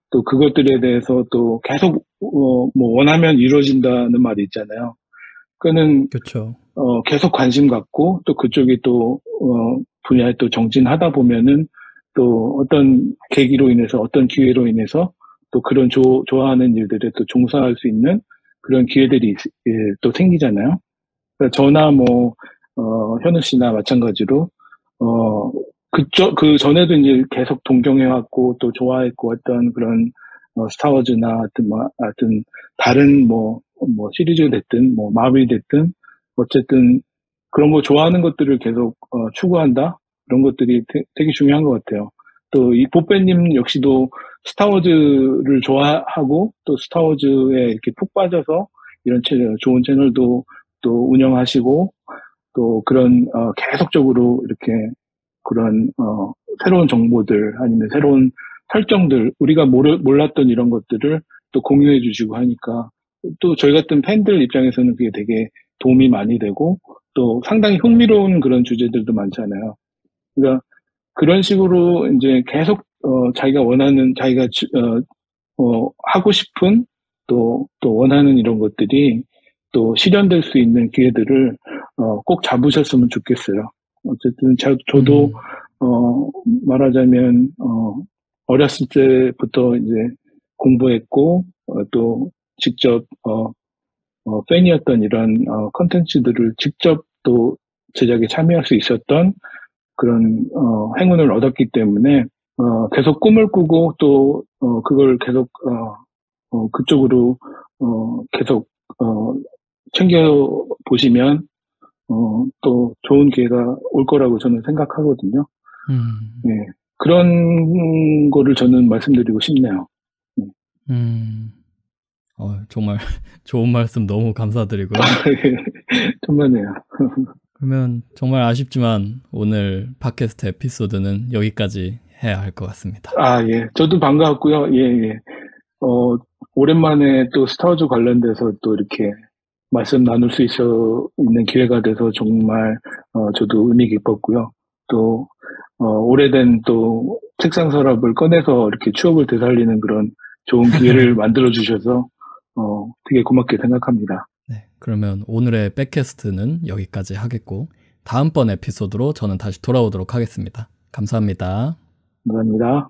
또 그것들에 대해서 또 계속 뭐 원하면 이루어진다는 말이 있잖아요. 그거는 그쵸. 계속 관심 갖고 또 그쪽이 또 분야에 또 정진하다 보면은 또 어떤 계기로 인해서 어떤 기회로 인해서 또 그런 좋아하는 일들에 또 종사할 수 있는 그런 기회들이 예, 또 생기잖아요. 그러니까 저나 뭐 현우 씨나 마찬가지로 그 전에도 이제 계속 동경해왔고 또 좋아했고 했던 그런 스타워즈나 하여튼 다른 뭐 시리즈 됐든 뭐 마블이 됐든 어쨌든 그런 거 좋아하는 것들을 계속 추구한다 그런 것들이 되게 중요한 것 같아요. 또 이 보배님 역시도 스타워즈를 좋아하고 또 스타워즈에 이렇게 푹 빠져서 이런 좋은 채널도 또 운영하시고 또 그런 계속적으로 이렇게 그런 새로운 정보들 아니면 새로운 설정들 우리가 몰랐던 이런 것들을 또 공유해 주시고 하니까 또 저희 같은 팬들 입장에서는 그게 되게 도움이 많이 되고 또 상당히 흥미로운 그런 주제들도 많잖아요. 그러니까 그런 식으로 이제 계속 자기가 원하는 자기가 하고 싶은 또 원하는 이런 것들이 또 실현될 수 있는 기회들을 꼭 잡으셨으면 좋겠어요. 어쨌든 저도 말하자면 어렸을 때부터 이제 공부했고 또 직접 팬이었던 이런 컨텐츠들을 직접 또 제작에 참여할 수 있었던 그런 행운을 얻었기 때문에 계속 꿈을 꾸고 또 그걸 계속 그쪽으로 계속 챙겨 보시면 또 좋은 기회가 올 거라고 저는 생각하거든요. 네, 그런 거를 저는 말씀드리고 싶네요. 정말 좋은 말씀 너무 감사드리고요. 정말네요. 그러면 정말 아쉽지만 오늘 팟캐스트 에피소드는 여기까지 해야 할 것 같습니다. 예. 저도 반가웠고요. 예. 오랜만에 또 스타워즈 관련돼서 또 이렇게 말씀 나눌 수 있는 기회가 돼서 정말 저도 의미 깊었고요. 또 오래된 또 책상 서랍을 꺼내서 이렇게 추억을 되살리는 그런 좋은 기회를 만들어 주셔서 되게 고맙게 생각합니다. 네, 그러면 오늘의 백캐스트는 여기까지 하겠고 다음번 에피소드로 저는 다시 돌아오도록 하겠습니다. 감사합니다. 감사합니다.